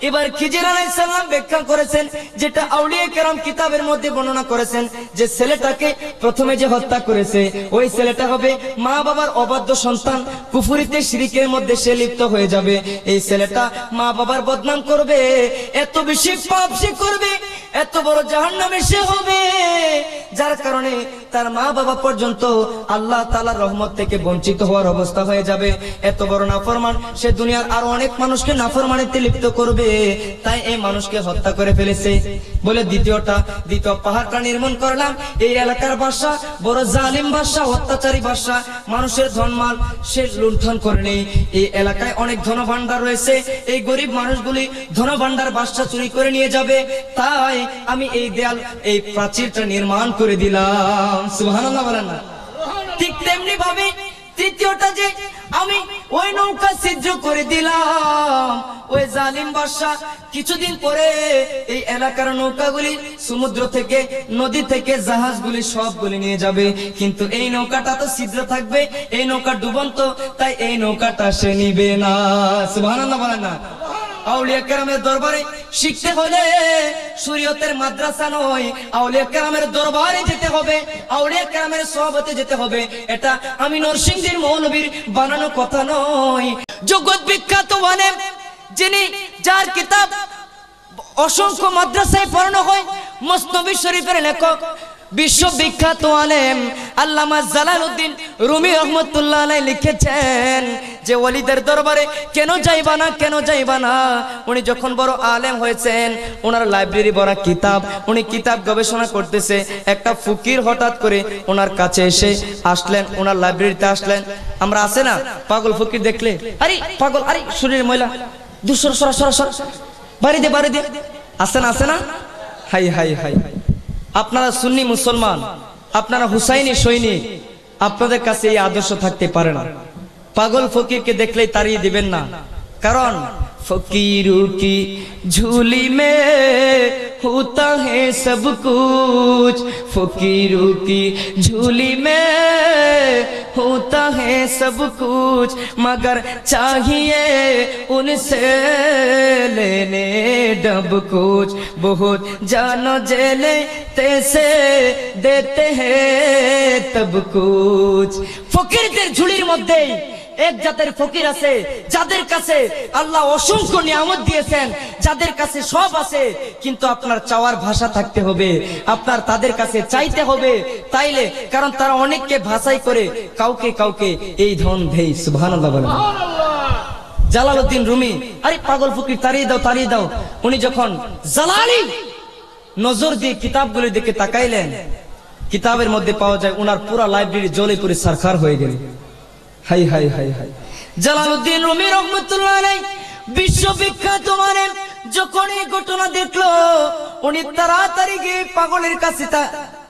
এবার খিজির আলাইহিস সালাম ব্যাখ্যা করেছেন যেটা আউলিয়া কেরাম কিতাবের মধ্যে বর্ণনা করেছেন, যে ছেলেটাকে প্রথমে যে হত্যা করেছে ওই ছেলেটা হবে মা বাবার অবাধ্য সন্তান, কুফরিতে শিরকের মধ্যে সে লিপ্ত হয়ে যাবে। এই ছেলেটা মা বাবার বদনাম করবে, এত বেশি পাপ সে করবে, এত বড় জাহান্নামে সে হবে, যার কারণে তার মা বাবা পর্যন্ত আল্লাহ তাআলার রহমত থেকে বঞ্চিত হওয়ার অবস্থা হয়ে যাবে। এত বড় নাফরমান সে দুনিয়ার আরো অনেক মানুষকে নাফরমানিতে লিপ্ত করবে, তাই এই মানুষকে হত্যা করে ফেলেছে। বলে দ্বিতীয় পাহাড়টা নির্মাণ করলাম। এই এলাকার বাদশা বড় জালিম বাদশা, অত্যাচারী বাদশা, মানুষের ধনমাল সে লুণ্ঠন করে নেই। এই এলাকায় অনেক ধনভাণ্ডার রয়েছে, এই গরিব মানুষগুলি ধনভাণ্ডার বাদশা চুরি করে নিয়ে যাবে, তাই আমি এই দেয়াল, এই প্রাচীরটা নির্মাণ করে দিলাম। সুবহানাল্লাহ বলেন না? ঠিক তেমনি ভাবে তৃতীয়টা, যে আমি ওই নৌকা ছিদ্র করে দিলাম, ওই জালিম বাদশা কিছুদিন পরে এই এলাকার নৌকাগুলি সমুদ্র থেকে, নদী থেকে জাহাজগুলি সবগুলি নিয়ে যাবে, কিন্তু এই নৌকাটা তো ছিদ্র থাকবে, এই নৌকা ডুবন্ত, তাই এই নৌকাটা সে নিবে না। সুবহানাল্লাহ বলেন না? আউলিয়া কেরামের দরবারে শিখতে হলে শরীয়তের মাদ্রাসা নয়, আউলিয়া কেরামের দরবারে যেতে হবে, আউলিয়া কেরামের সোহবতে যেতে হবে। এটা আমি নরসিংদীর মৌলবীর বানানো কথা নয়। জগৎ বিখ্যাত আলেম, যিনি, যার কিতাব অসংখ্য মাদ্রাসায় পড়ানো হয়, মসনবী শরীফের লেখক, বিশ্ববিখ্যাত আলেম আল্লামা জালালউদ্দিন রুমি রহমাতুল্লাহ আলাইহি লিখেছেন যে ওলিদের দরবারে কেন যাইবা না। উনি যখন বড় আলেম হয়েছেন, ওনার লাইব্রেরি ভরা কিতাব, উনি কিতাব গবেষণা করতেছে, একটা ফকির হঠাৎ করে ওনার কাছে এসে আসলেন, ওনার লাইব্রেরিতে আসলেন। আমরা আছে না পাগল ফকির দেখলে, আরে পাগল, আরে শরীর ময়লা, দুসর সর বাড়ি দে আসে না। হাই আপনারা সুন্নি মুসলমান, আপনারা হুসাইনি সৈনিক, আপনাদের কাছে এই আদর্শ থাকতে পারে না। পাগল ফকিরকে দেখলেই তাড়িয়ে দিবেন না, কারণ फकीरों की झूली में होता है सब कुछ, फकीरों की झूली में होता है सब कुछ, मगर चाहिए उनसे लेने डब कुछ, बहुत जानो जेले तैसे देते हैं तब कुछ। फकीरদের ঝুলির মধ্যে এক জাতের ফকির আছে যাদের কাছে আল্লাহ অসংখ্য নিয়ামত দিয়েছেন, যাদের কাছে সব আছে, কিন্তু আপনার চাওয়ার ভাষা থাকতে হবে, আপনার তাদের কাছে চাইতে হবে। তাইলে কারণ তারা অনেককে ভাষাই করে, কাউকে কাউকে এই ধন দেয়। সুবহানাল্লাহ বলেন। জালালউদ্দিন রুমি, আরে পাগল ফকির তাড়িয়ে দাও তাড়িয়ে দাও, উনি যখন জালালি নজর দিয়ে কিতাবগুলোর দিকে তাকাইলেন, কিতাবের মধ্যে পাওয়া যায় উনার পুরা লাইব্রেরি জ্বলে পুরে সারখার হয়ে গেল। High high high high. Jalaluddin Rumi রহমাতুল্লাহ আলাইহি বিশ্ববিখ্যাত মানেন, যখন এই ঘটনা দেখলো উনি তাড়াতাড়ি গিয়ে পাগলের কাছে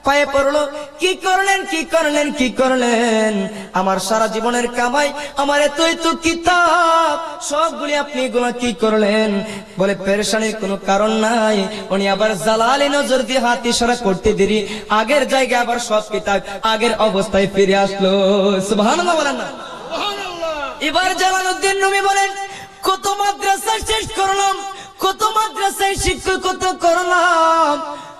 পায়ে পড়লো। কি করলেন কি করলেন কি করলেন? আমার সারা জীবনের কামাই, আমার এত এত কিতাব, সবগুলি আপনি এগুলো কি করলেন? বলে পেরেশানির কোনো কারণ নাই। উনি আবার জালালি নজর দিয়ে হাত ইশারা করতে দেরি আগের জায়গায় আবার সব কিতাব আগের অবস্থায় ফিরে আসলো। সুবহানাল্লাহ বলেন না। এবার জালালউদ্দিন রুমি বলেন, কত মাদ্রাসা শেষ করলাম, কত মাদ্রাসায় শিক্ষকতা করলাম,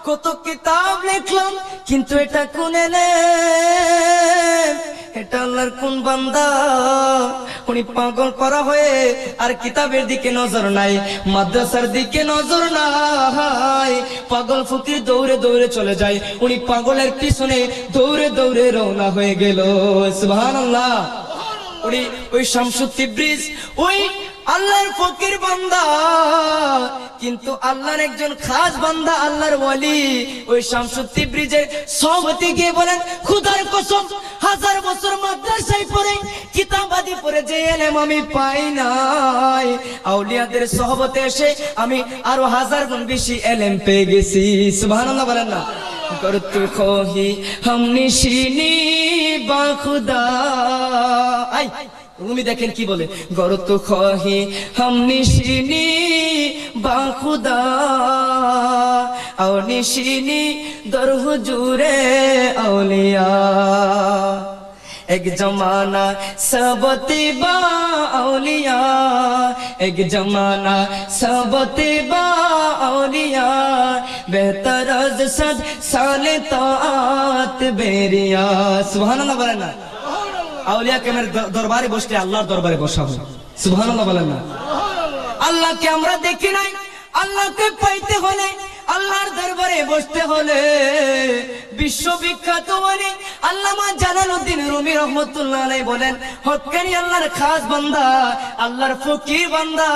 কত কিতাব লিখলাম, কিন্তু এটা কোন এলেম, এটা আল্লাহর কোন বান্দা? উনি পাগল করা হয়ে আর কিতাবের দিকে নজর নাই, মাদ্রাসার দিকে নজর নাই। পাগল ফকির দৌড়ে দৌড়ে চলে যায়, উনি পাগলের পিছনে দৌড়ে দৌড়ে রওনা হয়ে গেল। সুবহানাল্লাহ। উনি ওই শামসুত তিব্রিজ, ওই আল্লাহর ফকির বান্দা, কিন্তু আল্লাহর একজন খাস বান্দা, আল্লাহর ওয়ালি। ওই শামসুত তিব্রিজের সভাপতি গিয়ে বলেন, খোদার কসম, 1000 বছর মাদ্রাসায় পড়ে কিতাবাদি পড়ে যে এলেম আমি পাই নাই, আউলিয়াদের সহবতে এসে আমি আরো 1000 গুণ বেশি এলেম পেয়ে গেছি। সুবহানাল্লাহ বলেন না। করতু খোহি হাম নিশিনি বাখুদা। আই রুমি দেখেন কি বলে, গরত খোহি হাম নিশিনি বাখুদা, আও নিশিনি দর হুজুরে আউলিয়া। এক জমানা সবতে বা আউলিয়া, এক জমানা সবতে বা আউলিয়া, বেহতর আজ সদ সালে তাআত বেরিয়া। সুবহানাল্লাহ বলেন না। আউলিয়া কেমন দরবারে বসতে আল্লাহর দরবারে বসা হয়। সুবহানাল্লাহ বলেন না। আল্লাহকে আমরা দেখি নাই, আল্লাহকে পাইতে হলে আল্লাহর দরবারে বসতে হলে বিশ্ববিখ্যাত মানে আল্লামা জালালউদ্দিন রুমি রহমাতুল্লাহ আলাইহি বলেন, হক্কানি আল্লাহর খাস বান্দা, আল্লাহর ফকির বান্দা,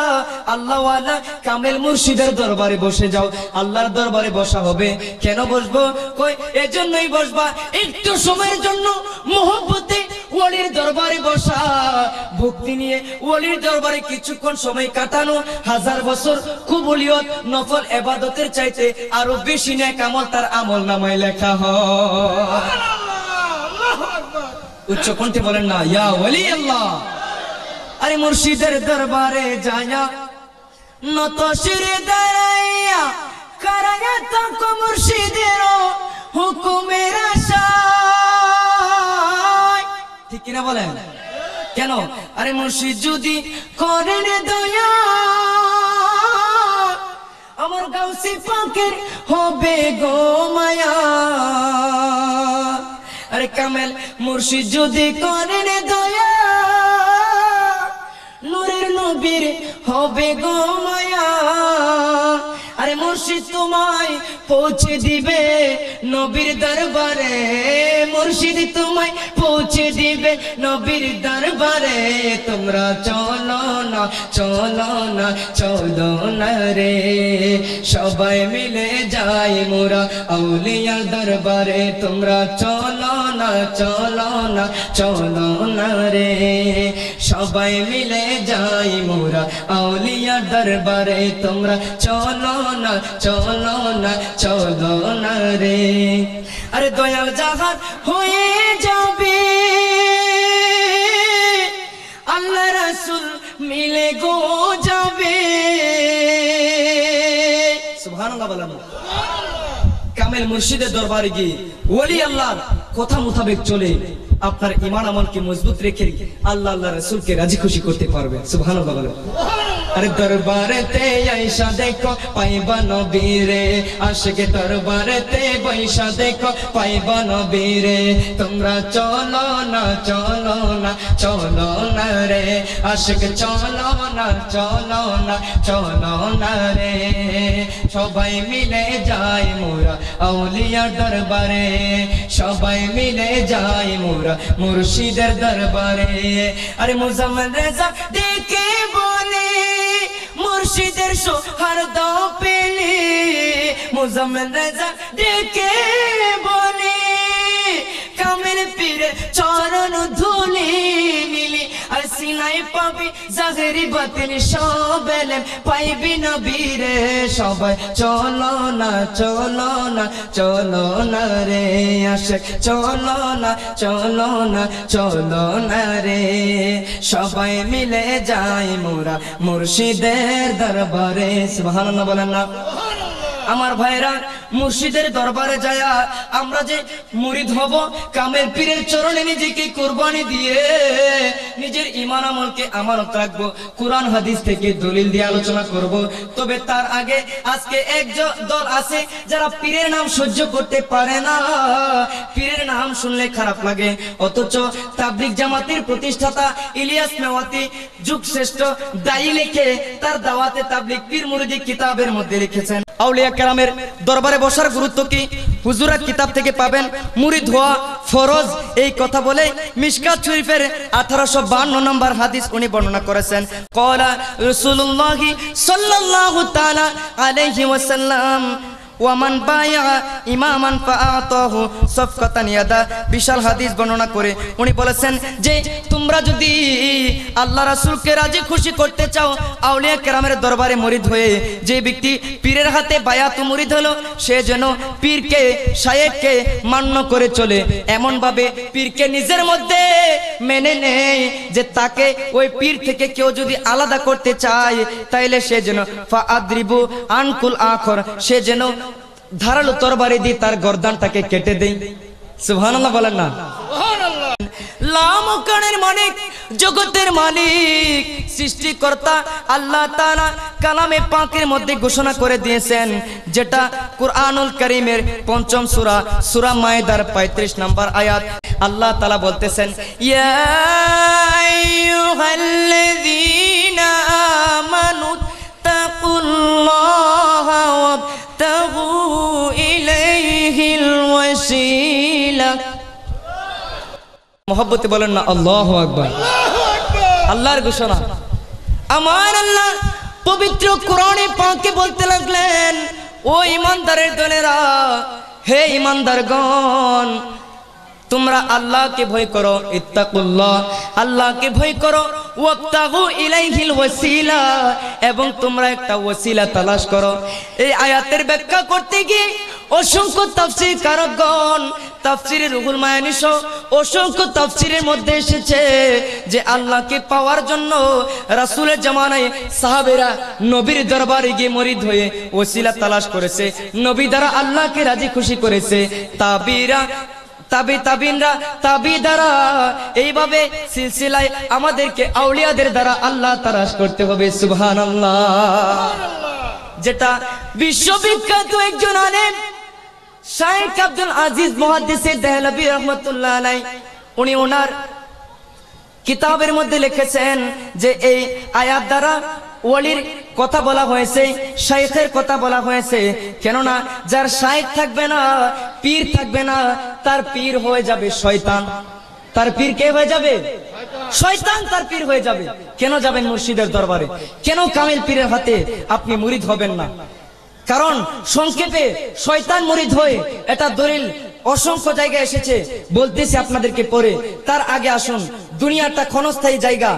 আল্লাহ ওয়ালা কামেল মুর্শিদের দরবারে বসে যাও। আল্লাহর দরবারে বসা হবে, কেন বসবো? কই এজন্যই বসবা, একটু সময়ের জন্য মোহব্বতে ওলির দরবারে বসা, ভক্তি নিয়ে ওলির দরবারে কিছুক্ষণ সময় কাটানো, 1000 বছর কুবুলিয়ত নফল ইবাদতের চাইতে আরো বেশি নেক আমল তার আমল নামায় লেখা হয়। উচ্চ কণ্ঠে বলেন না, ইয়া ওলি আল্লাহ। আরে মুর্শিদের দরবারে যায়া নত শিরে দাঁড়াইয়া কারায়া তক মুর্শিদের হুকুমের আশায়। ঠিক কিনা বলেন? কেন? আরে মুর্শিদ যদি করেন দয়া, আমার গাউসে পাকের হবে গো মায়া। আরে কামেল মুর্শিদ যদি করেন দয়া, নূরের নবীর হবে গো মায়া। আরে মুর্শিদ তোমায় পৌঁছে দিবে নবীর দরবারে, মুর্শিদ তোমায় পৌঁছে দিবে নবীর দরবারে। তোমরা চলো না চলো না চলো না রে, সবাই মিলে যাই মোরা আউলিয়ার দরবারে। তোমরা চলো না চলো না চলো না রে, সবাই মিলে যাই মোরা আউলিয়ার দরবারে। তোমরা চলো না চলো না চলো না রে। আরে দয়াল জাহান হয়ে যাবে, আল্লাহ রাসূল মিলে গো যাবে। সুবহানাল্লাহ বলেন। কামেল মুর্শিদের দরবারে গিয়ে ওলি আল্লাহর কথা মোতাবেক চলে আপনার ঈমান আমলকে মজবুত রেখে আল্লাহ আল্লাহ রাসূলকে রাজি খুশি করতে পারবেন। সুবহানাল্লাহ বলেন। আরে দরবারেতে আয়েশা দেখো পাইবা নবীরে, আশিকে দরবারেতে বৈশা দেখো পাইবা নবীরে। তোমরা চলো না চলো না চলো না রে, আশিক চলো না চলো না চলো না রে। সবাই মিলে যায় মোরা আউলিয়ার দরবারে, সবাই মিলে যায় মোরা মুর্শিদের দরবারে। আরে মুজাম্মেল রেজা ডেকে বলে মুর্শিদের সোহার্দ পেলে, মুজাম্মেল রেজা ডেকে বলে কামেল পীরের চরণ ধুলি নিলি। আর সিনাই পাবি জাহেরি বাতিল সব এলেম পাইবি নবীরে। সবাই চলো না চলো না চলো না রে, আশিক চলো না চলো না চলো না রে। সবাই মিলে যাই মোরা মুর্শিদের দরবারে। সুবহানাল্লাহ বলেন না। আমার ভাইরা, মুর্শিদের দরবারে যায় আমরা যে মুরিদ হব, কামেল পীরের চরণে নিজেকে কুরবানি দিয়ে নিজের ঈমান আমলকে আমানত রাখবো, কুরআন হাদিস থেকে দলিল দিয়ে আলোচনা করব। তবে তার আগে আজকে এক দল আছে যারা পীরের নাম সহ্য করতে পারে না, পীরের নাম শুনলে খারাপ লাগে। অথচ তাবলীগ জামাতের প্রতিষ্ঠাতা ইলিয়াস মেওয়াতি যুগ শ্রেষ্ঠ দায়ী লিখে তার দাওয়াতে তাবলীগ পীর মুরিদি কিতাবের মধ্যে লিখেছেন আউলিয়া কেরামের দরবারে বসার গুরুত্ব কি হুজুরা কিতাব থেকে পাবেন। মুরিদ হওয়া ফরজ এই কথা বলে মিশকাত শরীফের 1852 নম্বর হাদিস উনি বর্ণনা করেছেন। ক্বালা রাসূলুল্লাহি সাল্লাল্লাহু তাআলা আলাইহি ওয়াসাল্লাম ওয়ামান বায়া ইমামান ফাআতাহু সাফকাতান ইয়াদা। বিশাল হাদিস বর্ণনা করে উনি বলেছেন যে তোমরা যদি আল্লাহ রাসূলকে রাজি খুশি করতে চাও, আউলিয়া কেরামের দরবারে মুরিদ হয়ে যে ব্যক্তি পীরের হাতে বায়াত মুরিদ হলো, সে যেন পীরকে শায়েখকে মান্য করে চলে, এমন ভাবে পীরকে নিজের মধ্যে মেনে নেয় যে তাকে ওই পীর থেকে কেউ যদি আলাদা করতে চায় তাইলে সে যেন ফাআদ্রিবু আনকুল আখর, সে যেন ধারালো তরবারি দিয়ে তার গর্দানটাকে কেটে দেয়। সুবহানাল্লাহ বলেন না। সুবহানাল্লাহ। লামকানের মালিক, জগতের মালিক, সৃষ্টিকর্তা আল্লাহ তাআলা কালামে পাকের মধ্যে ঘোষণা করে দিয়েছেন, যেটা কুরআনুল কারীমের ৫ম সূরা সূরা মায়েদার ৩৫ নম্বর আয়াত। আল্লাহ তাআলা বলতেছেন, ইয়া আইয়ুহাল্লাযীনা আমানু তাকুল্লাহা ওয়াবতাগু ইলাইহিল ওয়াসিলা। মোহাব্বতে বলেন না আল্লাহু আকবার। আল্লাহর ঘোষণা। আমার আল্লাহ পবিত্র কোরআনে পাকে বলতে লাগলেন, ও ঈমানদারের দলেরা, হে ঈমানদারগণ, তোমরা আল্লাহকে ভয় করো, ইত্তাকুল্লাহ, আল্লাহকে ভয় করো, ওয়াবতাগু ইলাইহিল ওয়াসিলা, এবং তোমরা একটা ওয়াসিলা তালাশ করো। এই আয়াতের ব্যাখ্যা করতে গিয়ে অসংখ্য তাফসীর কারকগণ, তাফসীরে রুহুল মায়ানী সহ অসংখ্য তাফসীরের মধ্যে এসেছে যে আল্লাহকে পাওয়ার জন্য রাসূলের জামানায় সাহাবেরা নবীর দরবারে গিয়ে মুরিদ হয়ে ওসিলা তালাশ করেছে, নবী দ্বারা আল্লাহকে রাজি খুশি করেছে। তাবি দ্বারা এইভাবে সিলসিলায় আমাদেরকে আউলিয়াদের দ্বারা আল্লাহ তালাশ করতে হবে। সুবহানাল্লাহ। যেটা বিশ্ববিখ্যাত একজন আলেম শাইখ আব্দুল আজিজ মুহাদ্দিস দেহলভী রাহমাতুল্লাহ আলাইহি, উনি ওনার কিতাবের মধ্যে লিখেছেন যে এই আয়াত দ্বারা ওয়ালির কথা বলা হয়েছে, শাইখের কথা বলা হয়েছে। কেননা যার শাইখ থাকবে না, পীর থাকবে না, তার পীর হয়ে যাবে শয়তান। তার পীর কে হয়ে যাবে? শয়তান তার পীর হয়ে যাবে। কেন যাবেন মুর্শিদের দরবারে? কেন কামিল পীরের হাতে আপনি মুরিদ হবেন না? কারণ সংক্ষেপে শয়তান মুরিদ হয়ে এটা দলিল অসংখ্য জায়গায় এসেছে, বলতেছি আপনাদেরকে পরে। তার আগে আসুন, দুনিয়াটা ক্ষণস্থায়ী জায়গা।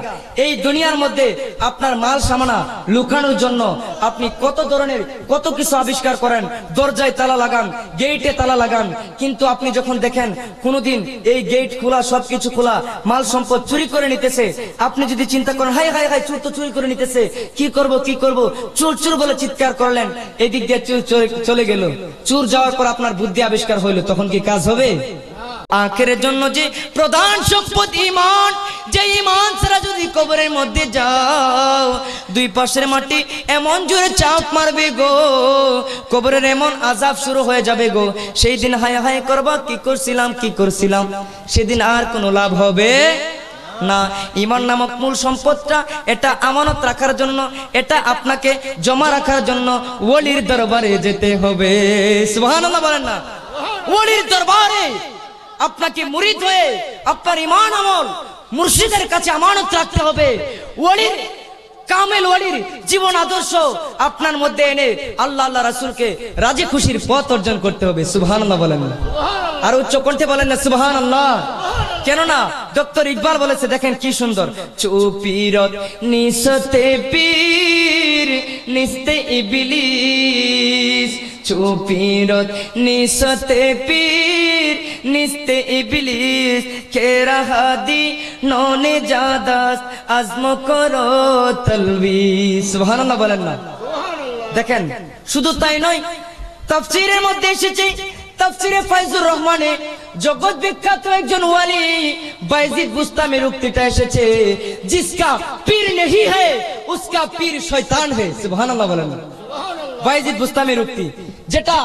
এই দুনিয়ার মধ্যে আপনার মাল সামানা লুকানোর জন্য আপনি কত ধরনের কত কিছু আবিষ্কার করেন, দরজায় তালা লাগান, গেটে তালা লাগান, কিন্তু আপনি যখন দেখেন কোনোদিন এই গেট খোলা, সবকিছু খোলা, মাল সম্পদ চুরি করে নিতেছে, আপনি যদি চিন্তা করেন হাই হাই হাই চোর তো চুরি করে নিতেছে, কি করব কি করব, চোর চোর বলে চিৎকার করলেন, এদিক দিয়ে চোর চলে গেল, চোর যাওয়ার পর আপনার বুদ্ধি আবিষ্কার হইলো, তখন কি কাজ হবে? আখেরের জন্য যে প্রধান সম্পদ ঈমান, যে ঈমান ছাড়া যদি কবরের মধ্যে যাও, দুই পাশের মাটি এমন জোরে চাপ মারবে গো, কবরের এমন আযাব শুরু হয়ে যাবে গো, সেই দিন হায় হায় করবা কি করছিলাম। সেদিন আর কোনো লাভ হবে না। ঈমান নামক মূল সম্পদটা, এটা আমানত রাখার জন্য, এটা আপনাকে জমা রাখার জন্য ওলির দরবারে যেতে হবে। সুবহানাল্লাহ বলেন না? ওলির দরবারে আপনাকে মুরিদ হয়ে আপনার ঈমান আমল মুর্শিদের কাছে আমানত রাখতে হবে। ওলির, কামেল ওলির জীবন আদর্শ আপনার মধ্যে এনে আল্লাহ আল্লাহ রাসূলকে রাজি খুশির পথ অর্জন করতে হবে। সুবহানাল্লাহ বলেন না? আর উচ্চ কণ্ঠে বলেন না সুবহানাল্লাহ? কেননা ডক্টর ইকবাল বলেছে, দেখেন কি সুন্দর, চুপিরত নিসতে পীর নিস্তে ইবলিস, চুপিরত নিসতে পীর নিস্তে ইবলিস, কে রাহাদি ননে জাদাস আজম করো তলবিস। সুবহানাল্লাহ বলেন না? দেখেন শুধু তাই নয়, তাফসীরের মধ্যে এসেছে, তাফসীরে ফায়জুর রহমানে জগৎ বিখ্যাত একজন ওয়ালি বাইজিদ বুস্তামির উক্তিটা এসেছে, জিসকা পীর নেহি है उसका পীর শয়তান है। সুবহানাল্লাহ বলেন না? বাইজিদ বুস্তামির উক্তি, যেটা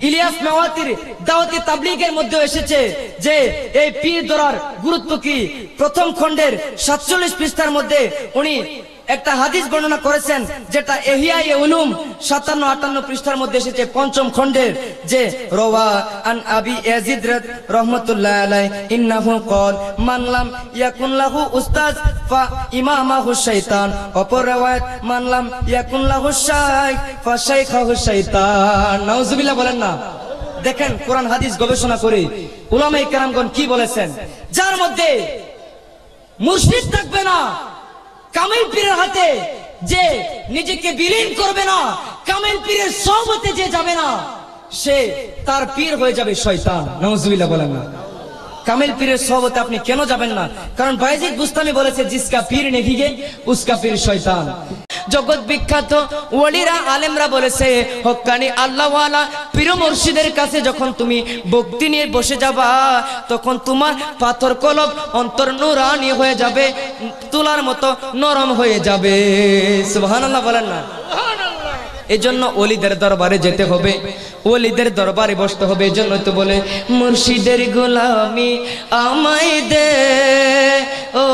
ইলিয়াস মেওয়াতির দাওয়াতি তাবলীগের মধ্যে এসেছে, যে এই পীর ধরার গুরুত্ব কি, প্রথম খণ্ডের 47 পৃষ্ঠার মধ্যে উনি একটা হাদিস বর্ণনা করেছেন, যেটা ইহইয়া উলুম 57-58 পৃষ্ঠার মধ্যে এসেছে, পঞ্চম খণ্ডের, যে রওয়া আন আবি ইয়াজিদ রাহমাতুল্লাহ আলাইহি ইন্নাহু ক্বাল মান লাম ইয়াকুন লাহু উস্তাদ ফা ইমামাহু শাইতান, অপর riwayat মান লাম ইয়াকুন লাহু শাইখ ফা শাইখাহু শাইতান। নাউজুবিল্লাহ বলেন না? দেখেন কোরআন হাদিস গবেষণা করে উলামায়ে কেরামগণ কি বলেছেন, যার মধ্যে মুর্শিদ থাকবে না, কামেল পীরের হাতে যে নিজেকে বিলীন করবে না, কামেল পীরের সোহবতে যে যাবে না, সে তার পীর হয়ে যাবে শয়তান। নাউজুবিল্লাহ বলেন না? কামেল পীরের সোহবতে আপনি কেন যাবেন না? কারণ বাইজিদ বুস্তামি বলেছে, জিসকা পীর নেহি গে উসকা পীর শয়তান। জগৎ বিখ্যাত ওলিরা আলেমরা বলেছে, হক্কানি আল্লাহওয়ালা পীর মুর্শিদের কাছে যখন তুমি ভক্তি নিয়ে বসে যাবা, তখন তোমার পাথর কলব অন্তর নূরানি হয়ে যাবে, তুলার মতো নরম হয়ে যাবে। সুবহানাল্লাহ বলেন না? এই জন্য ওলিদের দরবারে যেতে হবে, ওলিদের দরবারে বসতে হবে। এই জন্য তো বলে, মুর্শিদের গোলামি আমায় দে ও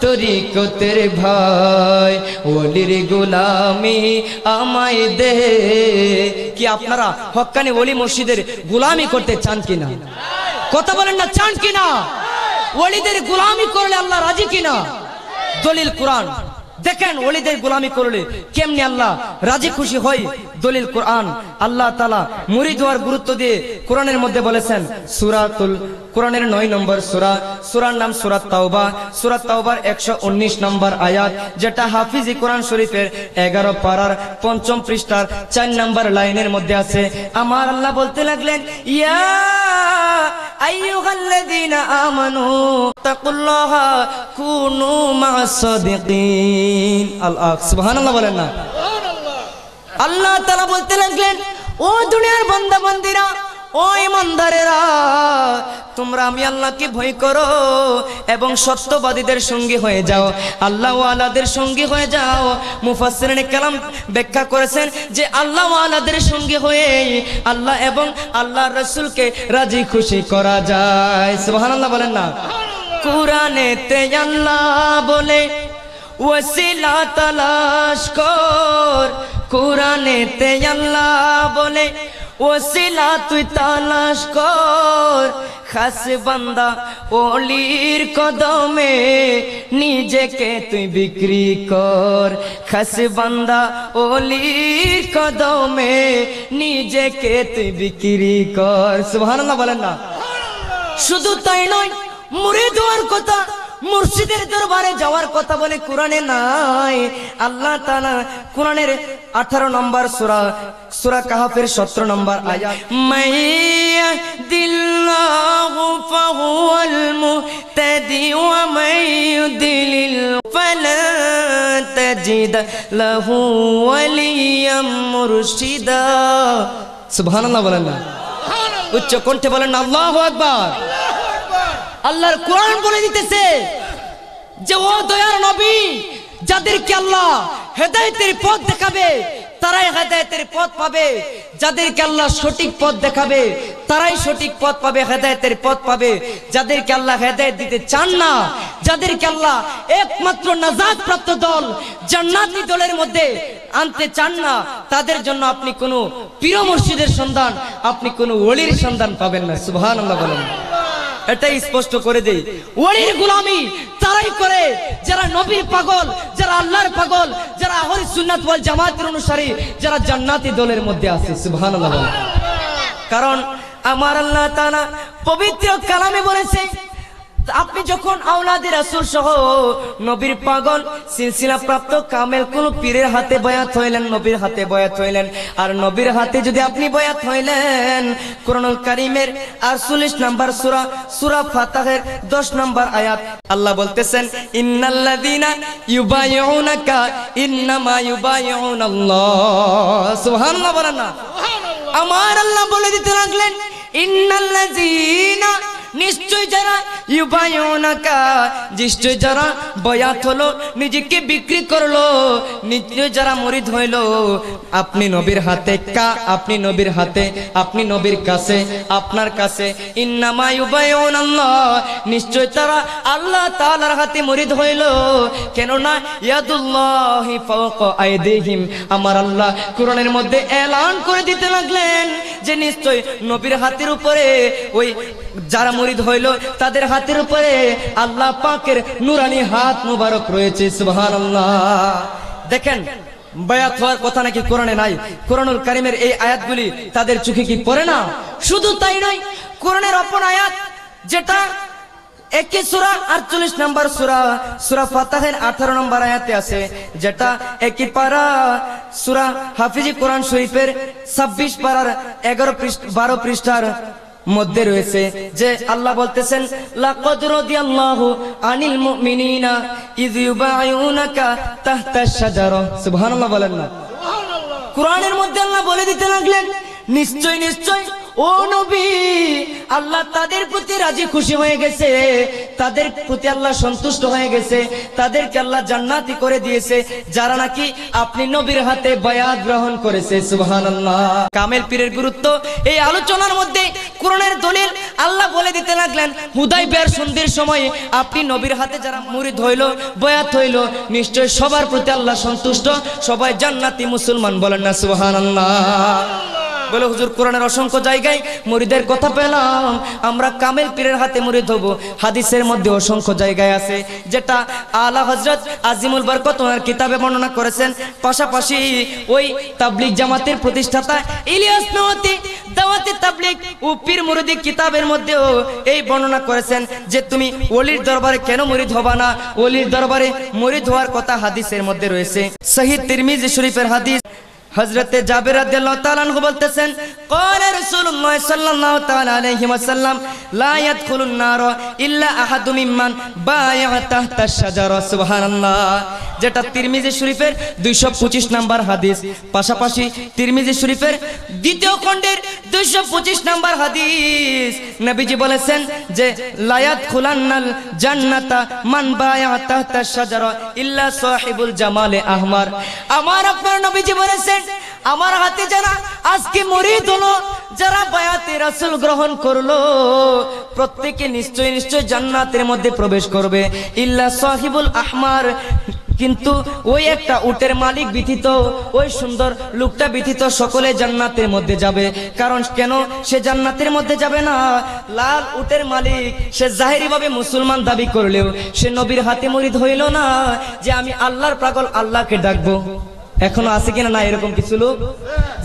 তরিকতের ভাই, ওলির গোলামি আমায় দে। কি আপনারা হক্কানি ওলি মুর্শিদের গোলামি করতে চান কিনা? কথা বলেন না, চান কিনা? ওলিদের গোলামি করলে আল্লাহ রাজি কিনা? দলিল কোরআন। দেখেন ওলিদের গোলামি করলে কেমনি আল্লাহ রাজি খুশি হয়, দলিল কোরআন। আল্লাহ তাআলা মুরিদ হওয়ার গুরুত্ব দিয়ে কোরআনের মধ্যে বলেছেন, সূরাতুল কোরআনের 9 নম্বর সূরা, সূরার নাম সূরা তাওবা, সূরা তাওবার 119 নম্বর আয়াত, যেটা হাফিজি কোরআন শরীফের 11 পারার 5ম পৃষ্ঠার 4 নম্বর লাইনের মধ্যে আছে। আমার আল্লাহ বলতে লাগলেন, ইয়া আইয়ুহাল্লাযীনা আমানু তাকুল্লাহা কুনু মা'আস সাদিকিন। আল্লাহ সুবহানাল্লাহ বলেন না? আল্লাহ তাআলা বলতে লাগলেন, ও দুনিয়ার বান্দা বান্দীরা, ও ইমানদারেরা, তোমরা আমি আল্লাহকে ভয় করো এবং সত্যবাদীদের সঙ্গী হয়ে যাও, আল্লাহ ওয়ালাদের সঙ্গী হয়ে যাও। মুফাসসিরিনে কেরাম ব্যাখ্যা করেছেন যে আল্লাহ ওয়ালাদের সঙ্গী হয়ে আল্লাহ এবং আল্লাহর রাসূলকে রাজি খুশি করা যায়। সুবহানাল্লাহ বলেন না? কুরআনেতে আল্লাহ বলে, ওয়াসিলা তালাশ কর, কুরআনেতে আল্লাহ বলে, ওসিলা তুই তালাশ কর, খাস বান্দা ওলির কদমে নিজেকে তুই বিক্রি কর, খাস বান্দা ওলির কদমে নিজেকে তুই বিক্রি কর। সুবহানাল্লাহ বলেন না? শুধু তাই নয়, মুরিদ হওয়ার কথা, মুর্শিদের দরবারে যাওয়ার কথা বলে কোরআনে নাই। আল্লাহ তাআলা কোরআনের 18 নম্বর সূরা, সূরা কাহফের 17 নম্বর আয়াত, মাইয়াহদিল্লাহু ফাহুয়াল মুহতাদি ওয়া মাইয়ুদ্লিল ফালা তাজিদ লাহু ওয়ালিয়াম মুরশিদা। সুবহানাল্লাহ বলেন না? উচ্চ কণ্ঠে বলেন না আল্লাহু আকবার। আল্লাহর কোরআন বলে দিতেছে যে ও দয়ার নবী, যাদেরকে আল্লাহ হেদায়েতের পথ দেখাবে তারাই হেদায়েতের পথ পাবে, যাদেরকে আল্লাহ সঠিক পথ দেখাবে তারাই সঠিক পথ পাবে, হেদায়েতের পথ পাবে। যাদেরকে আল্লাহ হেদায়েত দিতে চান না, যাদেরকে আল্লাহ একমাত্র নাজাত প্রাপ্ত দল জান্নাতি দলের মধ্যে আনতে চান না, তাদের জন্য আপনি কোনো পীর মুর্শিদের সন্ধান, আপনি কোনো ওলির সন্ধান পাবেন না। সুবহানাল্লাহ বলেন। এটাই স্পষ্ট করে দেই, ওলির গোলামি তারাই করে যারা নবীর পাগল, যারা আল্লাহর পাগল, যারা আহলে সুন্নাত ওয়াল জামাতের অনুসারী, যারা জান্নাতি দলের মধ্যে আছে। সুবহানাল্লাহ বলেন। কারণ আমার আল্লাহ তাআলা পবিত্র কালামে বলেছে, আপনি যখন আওলাদে রাসূল সহ নবীর পাগল সিলসিলা প্রাপ্ত কামেল কোন পীরের হাতে বয়াত হইলেন, নবীর হাতে বয়াত হইলেন, আর নবীর হাতে যদি আপনি বয়াত হইলেন, কোরআনুল কারীমের 48 নম্বর সূরা, সূরা ফাতিহার 10 নম্বর আয়াত আল্লাহ বলতেছেন, ইন্নাল্লাযীনা ইউবাইউনাকা ইন্নামা ইউবাইউনাল্লাহ। সুবহানাল্লাহ বলেন না। আমার আল্লাহ বলে দিতে লাগলেন, ইন্নাল্লাযীনা, নিশ্চয় যারা ইউবাইউনাকা, নিশ্চয় যারা বয়াত হলো, নিজেকে বিক্রি করলো, নিশ্চয় যারা মুরিদ হইলো আপনি নবীর হাতে, আপনি নবীর হাতে, আপনি নবীর কাছে, আপনার কাছে, ইন্নামা ইউবাইউনাল্লাহ, নিশ্চয় তারা আল্লাহ তাআলার হাতে মুরিদ হইলো। কেননা ইয়াদুল্লাহি ফাওকা আইদিহিম, আমার আল্লাহ কোরআনের মধ্যে এলান করে দিতে লাগলেন যে নিশ্চয় নবীর হাতের উপরে, ওই যারা মুরিদ হইল তাদের হাতের উপরে আল্লাহ পাকের নূরানি হাত মুবারক রয়েছে। সুবহানাল্লাহ। দেখেন, বায়াত হওয়ার কথা নাকি কোরআনে নাই, কোরআনুল কারীমের এই আয়াতগুলি তাদের চোখে কি পড়ে না? শুধু তাই নয়, কোরআনের অপর আয়াত যেটা একই সূরা 48 নম্বর সূরা, সূরা ফাতিহার 18 নম্বর আয়াতে আছে, যেটা একই পারা সূরা হাফিজি কোরআন শরীফের 26 পারার 12 পৃষ্ঠার মধ্যে রয়েছে, যে আল্লাহ বলতেছেন, লাকাদ রাদিয়াল্লাহু আনিল মুমিনিনা ইয ইউবাইউনাকা তাহতাশ শাজারা। সুবহানাল্লাহ বলেন না। কোরআনের মধ্যে আল্লাহ বলে দিতে লাগলেন, নিশ্চয় নিশ্চয় ও নবী, আল্লাহ তাদের প্রতি রাজি খুশি হয়ে গেছে, তাদের প্রতি আল্লাহ সন্তুষ্ট হয়ে গেছে, তাদেরকে আল্লাহ জান্নাতি করে দিয়েছে যারা নাকি আপনি নবীর হাতে বায়াত গ্রহণ করেছে। সুবহানাল্লাহ। কামেল পীরের গুরুত্ব এই আলোচনার মধ্যে কোরআনের দলিল আল্লাহ বলে দিতে লাগলেন, হুদায়বিয়ার সন্ধির সময় আপনি নবীর হাতে যারা মুরিদ হইল, বায়াত হইল, নিশ্চয় সবার প্রতি আল্লাহ সন্তুষ্ট, সবাই জান্নাতি মুসলমান। বলেন না সুবহানাল্লাহ। বলে হুজুর কোরআনের অসংখ্য জায়গায় মুরিদের কথা পেলাম, আমরা কামেল পীরের হাতে মুরিদ হব। হাদিসের মধ্যে অসংখ্য জায়গায় আছে, যেটা আলা হযরত আজিমুল বরকত ওনার কিতাবে বর্ণনা করেছেন। পাশাপাশি ওই তাবলিগ জামাতের প্রতিষ্ঠাতা ইলিয়াস নওয়াতি দাওয়াতে তাবলিগ ও পীর মুরিদি কিতাবের মধ্যেও এই বর্ণনা করেছেন যে তুমি ওলির দরবারে কেন মুরিদ হবা না, ওলির দরবারে মুরিদ হওয়ার কথা হাদিসের মধ্যে রয়েছে। সহিহ তিরমিজি শরীফের হাদিস, হযরতে জাবির রাদিয়াল্লাহু তাআলা আনহু বলতেছেন, ক্বালা রাসূলুল্লাহ সাল্লাল্লাহু তাআলা আলাইহি ওয়াসাল্লাম, লা ইয়াদখুলুন নার ইল্লা আহাদু মিম্মান বায়আ তাহতাশ শাজারা। সুবহানাল্লাহ। যেটা তিরমিজি শরীফের 225 নম্বর হাদিস। পাশাপাশি তিরমিজি শরীফের দ্বিতীয় খণ্ডের 225 নম্বর হাদিস নবীজি বলেছেন যে লা ইয়াদখুলান্নাল জান্নাতা মান বায়আ তাহতাশ শাজারা ইল্লা সাহিবুল জামালে আহমার। আমার আপনার নবীজি বলেছেন, আমার হাতে যারা আজকে মুরিদ হলো, যারা বায়াতে রাসূল গ্রহণ করলো, প্রত্যেকে নিশ্চয় নিশ্চয় জান্নাতের মধ্যে প্রবেশ করবে, ইল্লা সাহিবুল আহমার, কিন্তু ওই একটা উটের মালিক ব্যতীত, ওই সুন্দর লোকটা ব্যতীত সকলে জান্নাতের মধ্যে যাবে। কারণ কেন সে জান্নাতের মধ্যে যাবে না? লাল উটের মালিক সে জাহেরি ভাবে মুসলমান দাবি করলেও সে নবীর হাতে মুরিদ হইল না যে আমি আল্লাহর পাগল, আল্লাহকে ডাকবো। এখনো আছে কিনা না এরকম কিছু লোক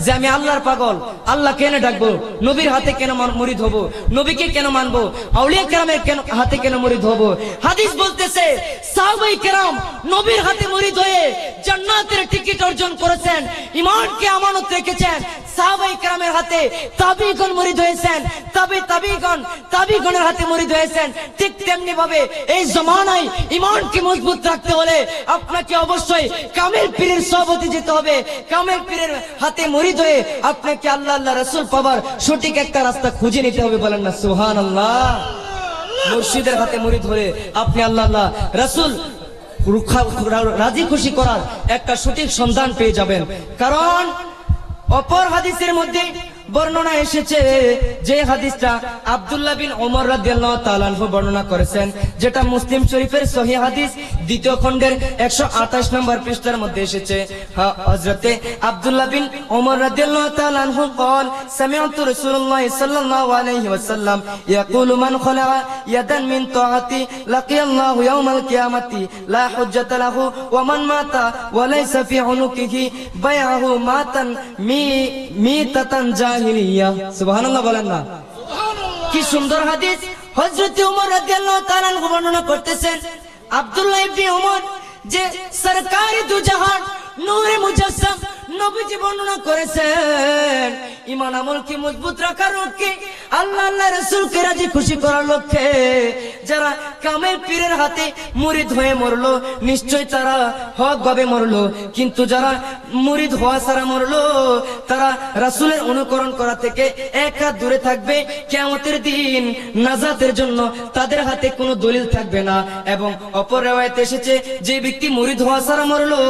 যে আমি আল্লাহর পাগল, আল্লাহ কেন ডাকবো, নবীর হাতে কেন মুরিদ হব, নবীকে কেন মানবো, আউলিয়া কেরামের কেন হাতে কেন মুরিদ হব? হাদিস বলতেছে সাহাবায়ে কেরাম নবীর হাতে মুরিদ হয়ে জান্নাতের টিকিট অর্জন করেছেন, ঈমানকে আমানত রেখেছেন। সাহাবায়ে কেরামের হাতে তাবিঈগণ মুরিদ হয়েছেন, তাবিঈগণের হাতে মুরিদ হয়েছেন। ঠিক তেমনি ভাবে এই জমানায় ঈমানকে মজবুত রাখতে হলে আপনাকে অবশ্যই কামেল পীরের সহবতে যেতে হবে। কামেল পীরের হাতে মুরিদ হয়ে আপনাকে আল্লাহ আল্লাহ রাসূল পাবার সঠিক একটা রাস্তা খুঁজে নিতে হবে। বলেন না সুবহানাল্লাহ। মুর্শিদের হাতে মুরিদ হলে আপনি আল্লাহ আল্লাহ রাসূল রাজি খুশি করার একটা সঠিক সন্ধান পেয়ে যাবেন। কারণ অপর হাদিসের মধ্যে বর্ণনা এসেছে, যে হাদিসটা আব্দুল্লাহ বিন ওমর রাদিয়াল্লাহু তাআলা আনহু বর্ণনা করেছেন, যেটা মুসলিম শরীফের সহিহ হাদিস দ্বিতীয় খণ্ডের 128 নম্বর পৃষ্ঠার মধ্যে এসেছে। হযরতে আব্দুল্লাহ বিন ওমর রাদিয়াল্লাহু তাআলা আনহু قال سمعت رسول الله صلى الله عليه وسلم يقول من خلع يدا من طاعتي لقي الله يوم القيامة لا حجة له ومن مات وليس في عنقه بيعه ماتا ميتة জাহিলিয়া। সুবহানাল্লাহ বলেন না? কি সুন্দর হাদিস। হযরত ওমর রাদিয়াল্লাহু তাআলা আনহু বর্ণনা করতেছেন, আব্দুল্লাহ ইবনে ওমর যে সরকারি দু জাহান নূরে মুজাসসাম নবীজি বর্ণনা করেছেন, ঈমান আমলকে মজবুত রাখার লক্ষ্যে, আল্লাহ আল্লাহ রাসূলকে রাজি খুশি করার লক্ষ্যে যারা কামেল পীরের হাতে মুরিদ হয়ে মরলো, নিশ্চয় তারা হক ভাবে মরলো। কিন্তু যারা মুরিদ হওয়া ছাড়া মরলো, তারা রাসূলের অনুকরণ করা থেকে এক হাত দূরে থাকবে। কিয়ামতের দিন নাজাতের জন্য তাদের হাতে কোনো দলিল থাকবে না। এবং অপর riwayate এসেছে, যে ব্যক্তি মুরিদ হওয়া ছাড়া মরলো,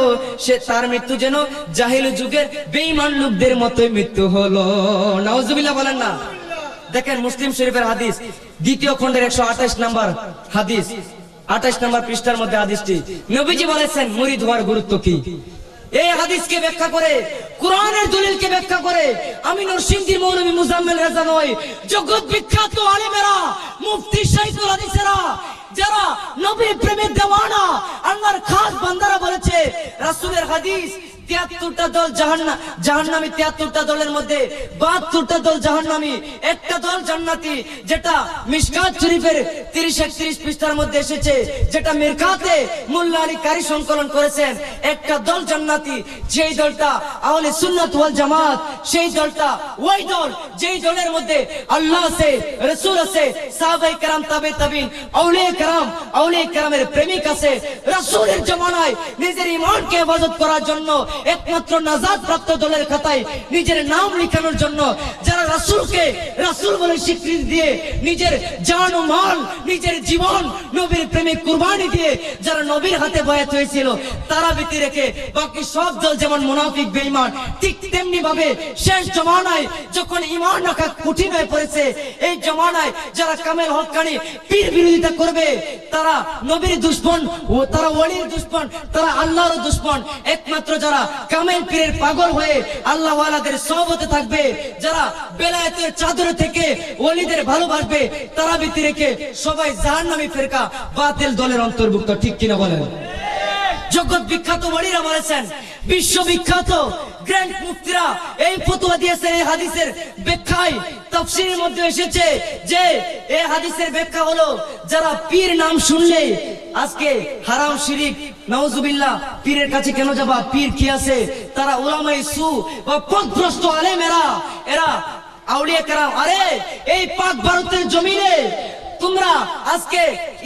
সে তার মৃত্যু যেন জাহিল যুগের বেঈমান লোকদের মতোই মৃত্যু হলো। নাউজুবিল্লাহ বলেন না? দেখেন মুসলিম শরীফের হাদিস দ্বিতীয় খণ্ডের 128 নম্বর হাদিস 28 নম্বর পৃষ্ঠার মধ্যে হাদিসটি নবীজি বলেছেন মুরিদ হওয়ার গুরুত্ব কি। এই হাদিসকে ব্যাখ্যা করে, কোরআনের দলিলকে ব্যাখ্যা করে আমি নরসিংদীর মৌলভী মুজাম্মেল রেজা নই, জগৎ বিখ্যাত আলেমেরা, মুফতি শাইখুল হাদিসেরা, যারা নবীর প্রেমের দেওয়ানা, আল্লাহর খাস বান্দারা বলেছে রাসূলের হাদিস 73টা দল জাহান্নামী, 73টা দলের মধ্যে 72টা দল জাহান্নামী, একটা দল জান্নাতি, যেটা মিশকাত শরীফের 30-31 পৃষ্ঠার মধ্যে এসেছে, যেটা মিরকাতে মোল্লা আলী কারি সংকলন করেছেন। একটা দল জান্নাতি, যেই দলটা আহলে সুন্নাত ওয়াল জামাত, সেই দলটা ওই দল যেই দলের মধ্যে আল্লাহ আছে, রাসূল আছে, সাহাবায়ে কেরাম, তাবে তাবিন, আউলিয়া কেরামের প্রেমিক আছে। রাসূলের জামানায় নিজের ঈমানকে হেফাজত করার জন্য একমাত্র নাজাত প্রাপ্ত দলের খাতায় নিজের নাম লেখানোর জন্য যারা রাসূলকে রাসূল বলে স্বীকৃতি দিয়ে নিজের জান ও মাল, নিজের জীবন নবীর প্রেমে কুরবানি দিয়ে যারা নবীর হাতে বায়াত হয়েছিল, তারা ব্যতী রেখে বাকি সব দল যেমন মুনাফিক বেঈমান, ঠিক তেমনি ভাবে শেষ জামানায় যখন ঈমান রাখা কঠিন হয়ে পড়েছে, এই জামানায় যারা কামেল হক্কানি পীর বিরোধিতা করবে, তারা নবীর দুশমন ও তারা ওলির দুশমন, তারা আল্লাহর দুশমন। একমাত্র যারা কামেল পীরের পাগল হয়ে আল্লাহ ওয়ালাদের সহবতে থাকবে, যারা বেলায়েতের চাদরে থেকে ওলিদের ভালোবাসবে, তারা ব্যতী রেখে সবাই জাহান্নামী ফিরকা বাতিল দলের অন্তর্ভুক্ত। ঠিক কিনা বলেন? জগৎ বিখ্যাত ওলিরা বলেছেন, বিশ্ববিখ্যাত গ্র্যান্ড মুফতিরা এই ফতোয়া দিয়েছেন। এই হাদিসের ব্যাখ্যায় তাফসীরের মধ্যে এসেছে যে এই হাদিসের ব্যাখ্যা হলো, যারা পীর নাম শুনলে আজকে হারাম শিরিক, নাউজুবিল্লাহ, পীরের কাছে কেন যাবা, পীর কি আছে, তারা উলামায়ে সু বা পথভ্রষ্ট আলেমেরা, এরা আউলিয়া কেরাম। আরে এই পাক ভারতের জমিনে তোমরা আজকে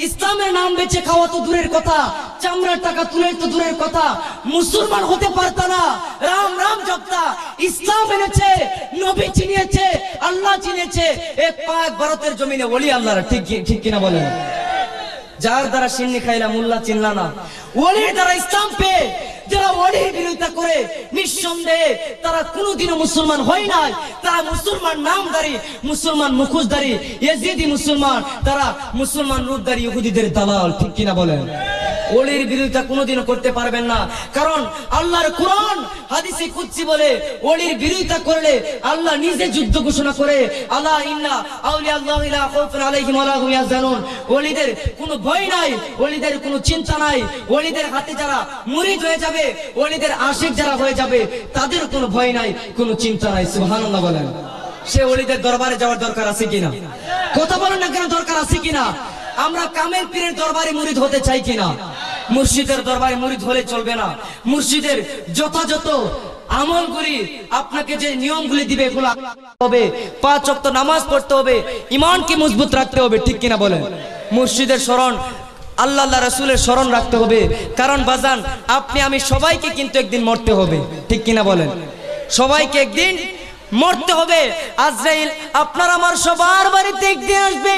ইসলামের নাম বেচে খাওয়া তো দূরের কথা, চামড়ার টাকা তুলে তো দূরের কথা, মুসলমান হতে পারতা না, রাম রাম জপতা, ইসলাম এনেছে, নবী চিনিয়েছে, আল্লাহ চিনিয়েছে। এক পাক ভারতের জমিনে ওলি আল্লাহর। ঠিক কিনা বলেন? যার দ্বারা সিন্নি খাইলা মোল্লা চিনলা না, ওলির দ্বারা ইসলাম পেয়ে যারা ওলির বিরোধিতা করে, নিঃসন্দেহে তারা কোনোদিনও মুসলমান হয় নাই। তারা মুসলমান নামধারী, মুসলমান মুখোশধারী, ইয়াজিদি মুসলমান, তারা মুসলমান রূপধারী ইহুদিদের দালাল। ঠিক কিনা বলেন? ওলির বিরোধিতা কোনোদিনও করতে পারবেন না, কারণ আল্লাহর কোরআন হাদিসে কুদসি বলে ওলির বিরোধিতা করলে আল্লাহ নিজে যুদ্ধ ঘোষণা করে, আলা ইন্না আউলিয়া আল্লাহি লা খাউফুন আলাইহিম ওয়া লা হুম ইয়াহজানুন। ওলিদের কোনো ভয় নাই, ওলিদের কোনো চিন্তা নাই। ওলিদের হাতে যারা মুরিদ হয়ে যাবে, ওলিদের আশিক যারা হয়ে যাবে, তাদের কোনো ভয় নাই, কোনো চিন্তা নাই। সুবহানাল্লাহ বলেন। সে ওলিদের দরবারে যাওয়ার দরকার আছে কিনা? কথা বলেন না কেন, দরকার আছে কিনা? আমরা কামেল পীরের দরবারে মুরিদ হতে চাই কিনা? মুর্শিদের দরবারে মুরিদ হলে চলবে না। মুর্শিদের যথাযথ আমলগুলি, আপনাকে যে নিয়মগুলি দিবে এগুলো হবে, 5 ওয়াক্ত নামাজ পড়তে হবে, ঈমানকে মজবুত রাখতে হবে। ঠিক কিনা বলেন? মুর্শিদের শরণ, আল্লাহ রাসূলের শরণ রাখতে হবে। কারণ বাজান, আপনি আমি সবাইকে কিন্তু একদিন মরতে হবে। ঠিক কিনা বলেন? সবাইকে একদিন মরতে হবে। আজরাইল আপনার আমার সবার বাড়িতে একদিন আসবে।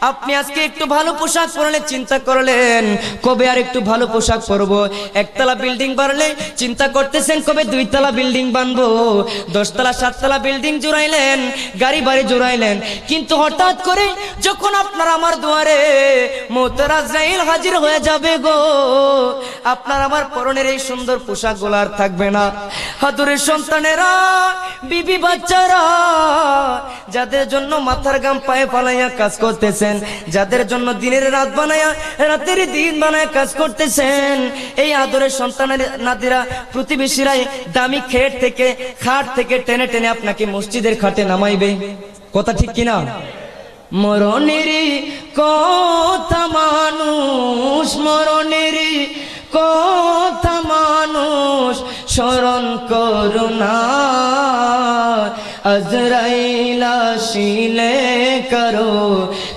আপনি আজকে একটু ভালো পোশাক পরলে চিন্তা করলেন কবে আর একটু ভালো পোশাক পরবো, একতলা বিল্ডিং বাড়লে চিন্তা করতেছেন কবে দুইতলা বিল্ডিং বানবো, 10 তলা 7 তলা বিল্ডিং জোড়াইলেন, গাড়ি বাড়ি জোড়াইলেন, কিন্তু হঠাৎ করে যখন আপনার আমার দুয়ারে মওতের আজরাইল হাজির হয়ে যাবে গো, আপনার আমার পরনের এই সুন্দর পোশাকগুলো আর থাকবে না। হাতুরের সন্তানেরা, বিবি বাচ্চারা, যাদের জন্য মাথার গাম পায়ে ফালাইয়া কাজ করতেছেন, যাদের জন্য দিনের রাত বানায়া রাতের দিন বানায়া কাজ করতেছেন, এই আদরের সন্তানের নাতিরা প্রতিবেশীরা দামি খাট থেকে টেনে টেনে আপনাকে মসজিদের খাটে নামাইবে, কথা ঠিক কিনা? মরণের কথা মানুষ, মরণের কথা মানুষ স্মরণ করুণা, আজরাইল আসিলে করো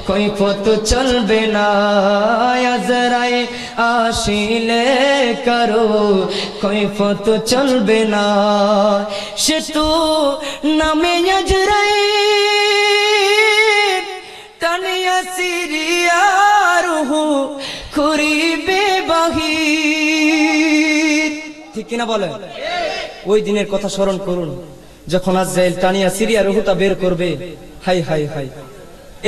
কৈফত চলবে না, আজরাইল আসিলে করো কৈফত চলবে না, সে তো নামে আজরাইল টানিয়া সিরিয়া রুহু করিবে বাহির, ঠিক কিনা বলেন? ওই দিনের কথা স্মরণ করুন যখন আজরাইল টানিয়া সিরিয়া রুহুটা বের করবে। হাই হাই হাই,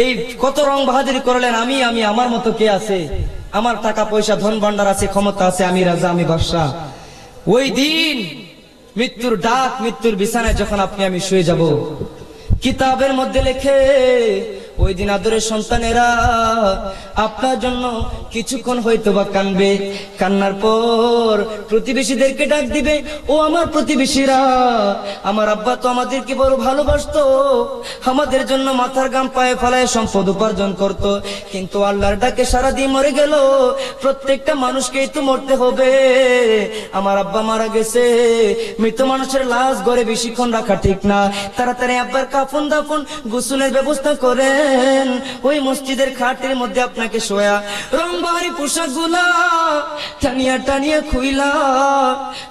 এই কত রং বাহাদুরি করলেন, আমি আমি আমার মতো কে আছে, আমার টাকা পয়সা ধন ভান্ডার আছে, ক্ষমতা আছে, আমি রাজা, আমি বাদশা। ওই দিন মৃত্যুর ডাক, মৃত্যুর বিছানায় যখন আপনি আমি শুয়ে যাব, কিতাবের মধ্যে লেখে ওই দিন আদরের সন্তানেরা আপনার জন্য কিছুক্ষণ হয়তো বা কানবে, কান্নার পর প্রতিবেশীদেরকে ডাক দিবে, ও আমার প্রতিবেশীরা, আমার আব্বা তো আমাদেরকে বড় ভালোবাসতো, আমাদের জন্য মাথার গাম পায়ে ফেলায় সম্পদ উপার্জন করত, কিন্তু আল্লাহর ডাকে সারা দিয়ে মরে গেল, প্রত্যেকটা মানুষকেই তো মরতে হবে, আমার আব্বা মারা গেছে, মৃত মানুষের লাশ ঘরে বেশিক্ষণ রাখা ঠিক না, তাড়াতাড়ি আব্বার কাফন দাফন গোসলের ব্যবস্থা করে ওই মসজিদের খাটের মধ্যে আপনাকে শোয়া, রংবাহারি পোশাক গুলা টানিয়া টানিয়া খুইলা,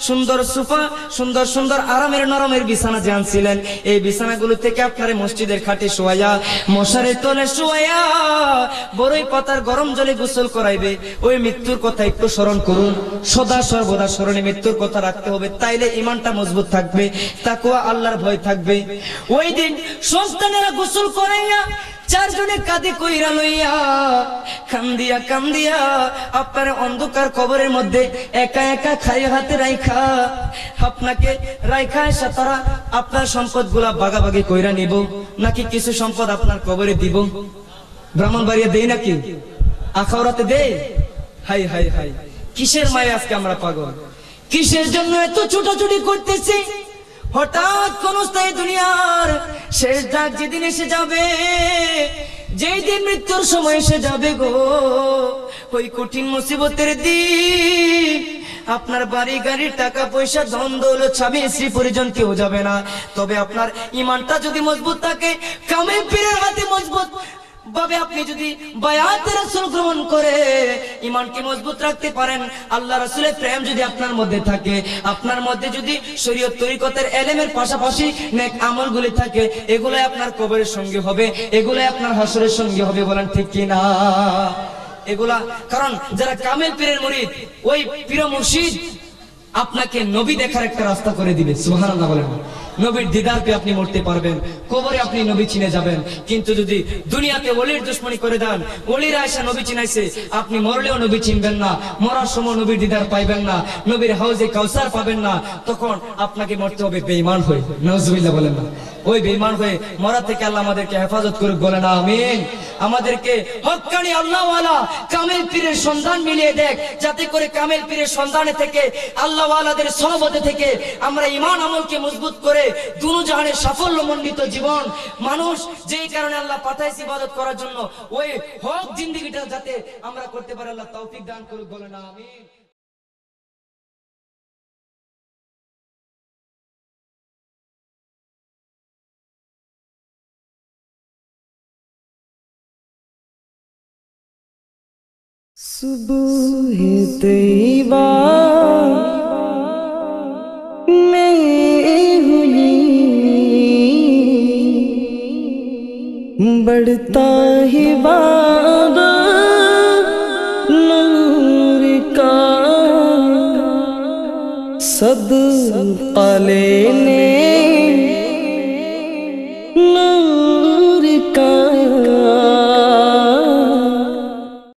সুন্দর সোফা, সুন্দর সুন্দর আরামের নরমের বিছানা যে আনছিলেন, এই বিছানাগুলো থেকে আপনার মসজিদের খাটে শোয়া, মশারের তলে শোয়া, বড়ই পাতার গরম জলে গোসল করাইবে। ওই মৃত্যুর কথা একটু স্মরণ করুন, সদা সর্বদা স্মরণে মৃত্যুর কথা রাখতে হবে, তাইলে ইমানটা মজবুত থাকবে, তাকওয়া আল্লাহর ভয় থাকবে। ওই দিন সন্তানেরা গোসল করাইয়া চারজনে কাঁধে কইরা লইয়া কান্দিয়া কান্দিয়া আপনার অন্ধকার কবরের মধ্যে একা একা খালি হাতে রাইখা, আপনাকে রাইখা এসে তারা আপনার সম্পদ গুলা ভাগাভাগি কইরা নিব, নাকি কিছু সম্পদ আপনার কবরে দিব? ব্রাহ্মণবাড়িয়া দেই নাকি আখাউরাতে দেই? হাই হাই হাই, কিসের মায়ে আজকে আমরা পাগল, কিসের জন্য এত ছুটাছুটি করতেছি? হঠাৎ কোন স্থায়ী দুনিয়ার শেষ ডাক যেদিন এসে যাবে, যেই দিন মৃত্যুর সময় এসে যাবে গো, ওই কঠিন মুসিবতের দিন আপনার বাড়ি গাড়ি টাকা পয়সা ধন দৌলত স্বামী স্ত্রী পরিজন কেউ যাবে না, তবে আপনার ইমানটা যদি মজবুত থাকে, কামেল পীরের হাতে মজবুত ভাবে আপনি যদি বায়াতে রাসূল গ্রহণ করে ঈমানকে মজবুত রাখতে পারেন, আল্লাহ রাসূলের প্রেম যদি আপনার মধ্যে থাকে, আপনার মধ্যে যদি শরীয়ত তরিকতের ইলমের পাশাপাশি নেক আমলগুলি থাকে, এগুলাই আপনার কবরের সঙ্গী হবে, এগুলাই আপনার হাসরের সঙ্গী হবে। বলেন ঠিক কি না? এগুলা কারণ যারা কামেল পীরের মুরিদ, ওই পীর মুর্শিদ আপনাকে নবী দেখার একটা রাস্তা করে দিবে। সুবহানাল্লাহ বলেন। নবীর দিদার পেয়ে আপনি মরতে পারবেন, কবরে আপনি নবী চিনে যাবেন। কিন্তু যদি দুনিয়াতে ওলির দুশমনি করে দেন, ওলিরা এসে নবী চিনাইছে, আপনি মরলেও নবী চিনবেন না, মরার সময় নবীর দিদার পাইবেন না, নবীর হাউজে কাউসার পাবেন না, তখন আপনাকে মরতে হবে বেঈমান হয়ে। নাউজুবিল্লাহ বলেন না? ওই বেঈমান হয়ে মরা থেকে আল্লাহ আমাদেরকে হেফাজত করুক, বলেন আমিন। আমাদেরকে হক্কানি আল্লাহওয়ালা কামেল পীরের সন্ধান মিলিয়ে দেখ, যাতে করে কামেল পীরের সন্ধানে থেকে আল্লাহওয়ালাদের সহবতে থেকে আমরা ঈমান আমলকে মজবুত করে দুনো জাহানের সাফল্য মণ্ডিত জীবন, মানুষ যেই কারণে আল্লাহ পাঠাইছে ইবাদত করার জন্য, ওই হক জিন্দেগিটা যাতে আমরা করতে পারি, আল্লাহ তৌফিক দান করুক, বলেন আমিন। सुबह तैयबा में हुई बढ़ता ही वादा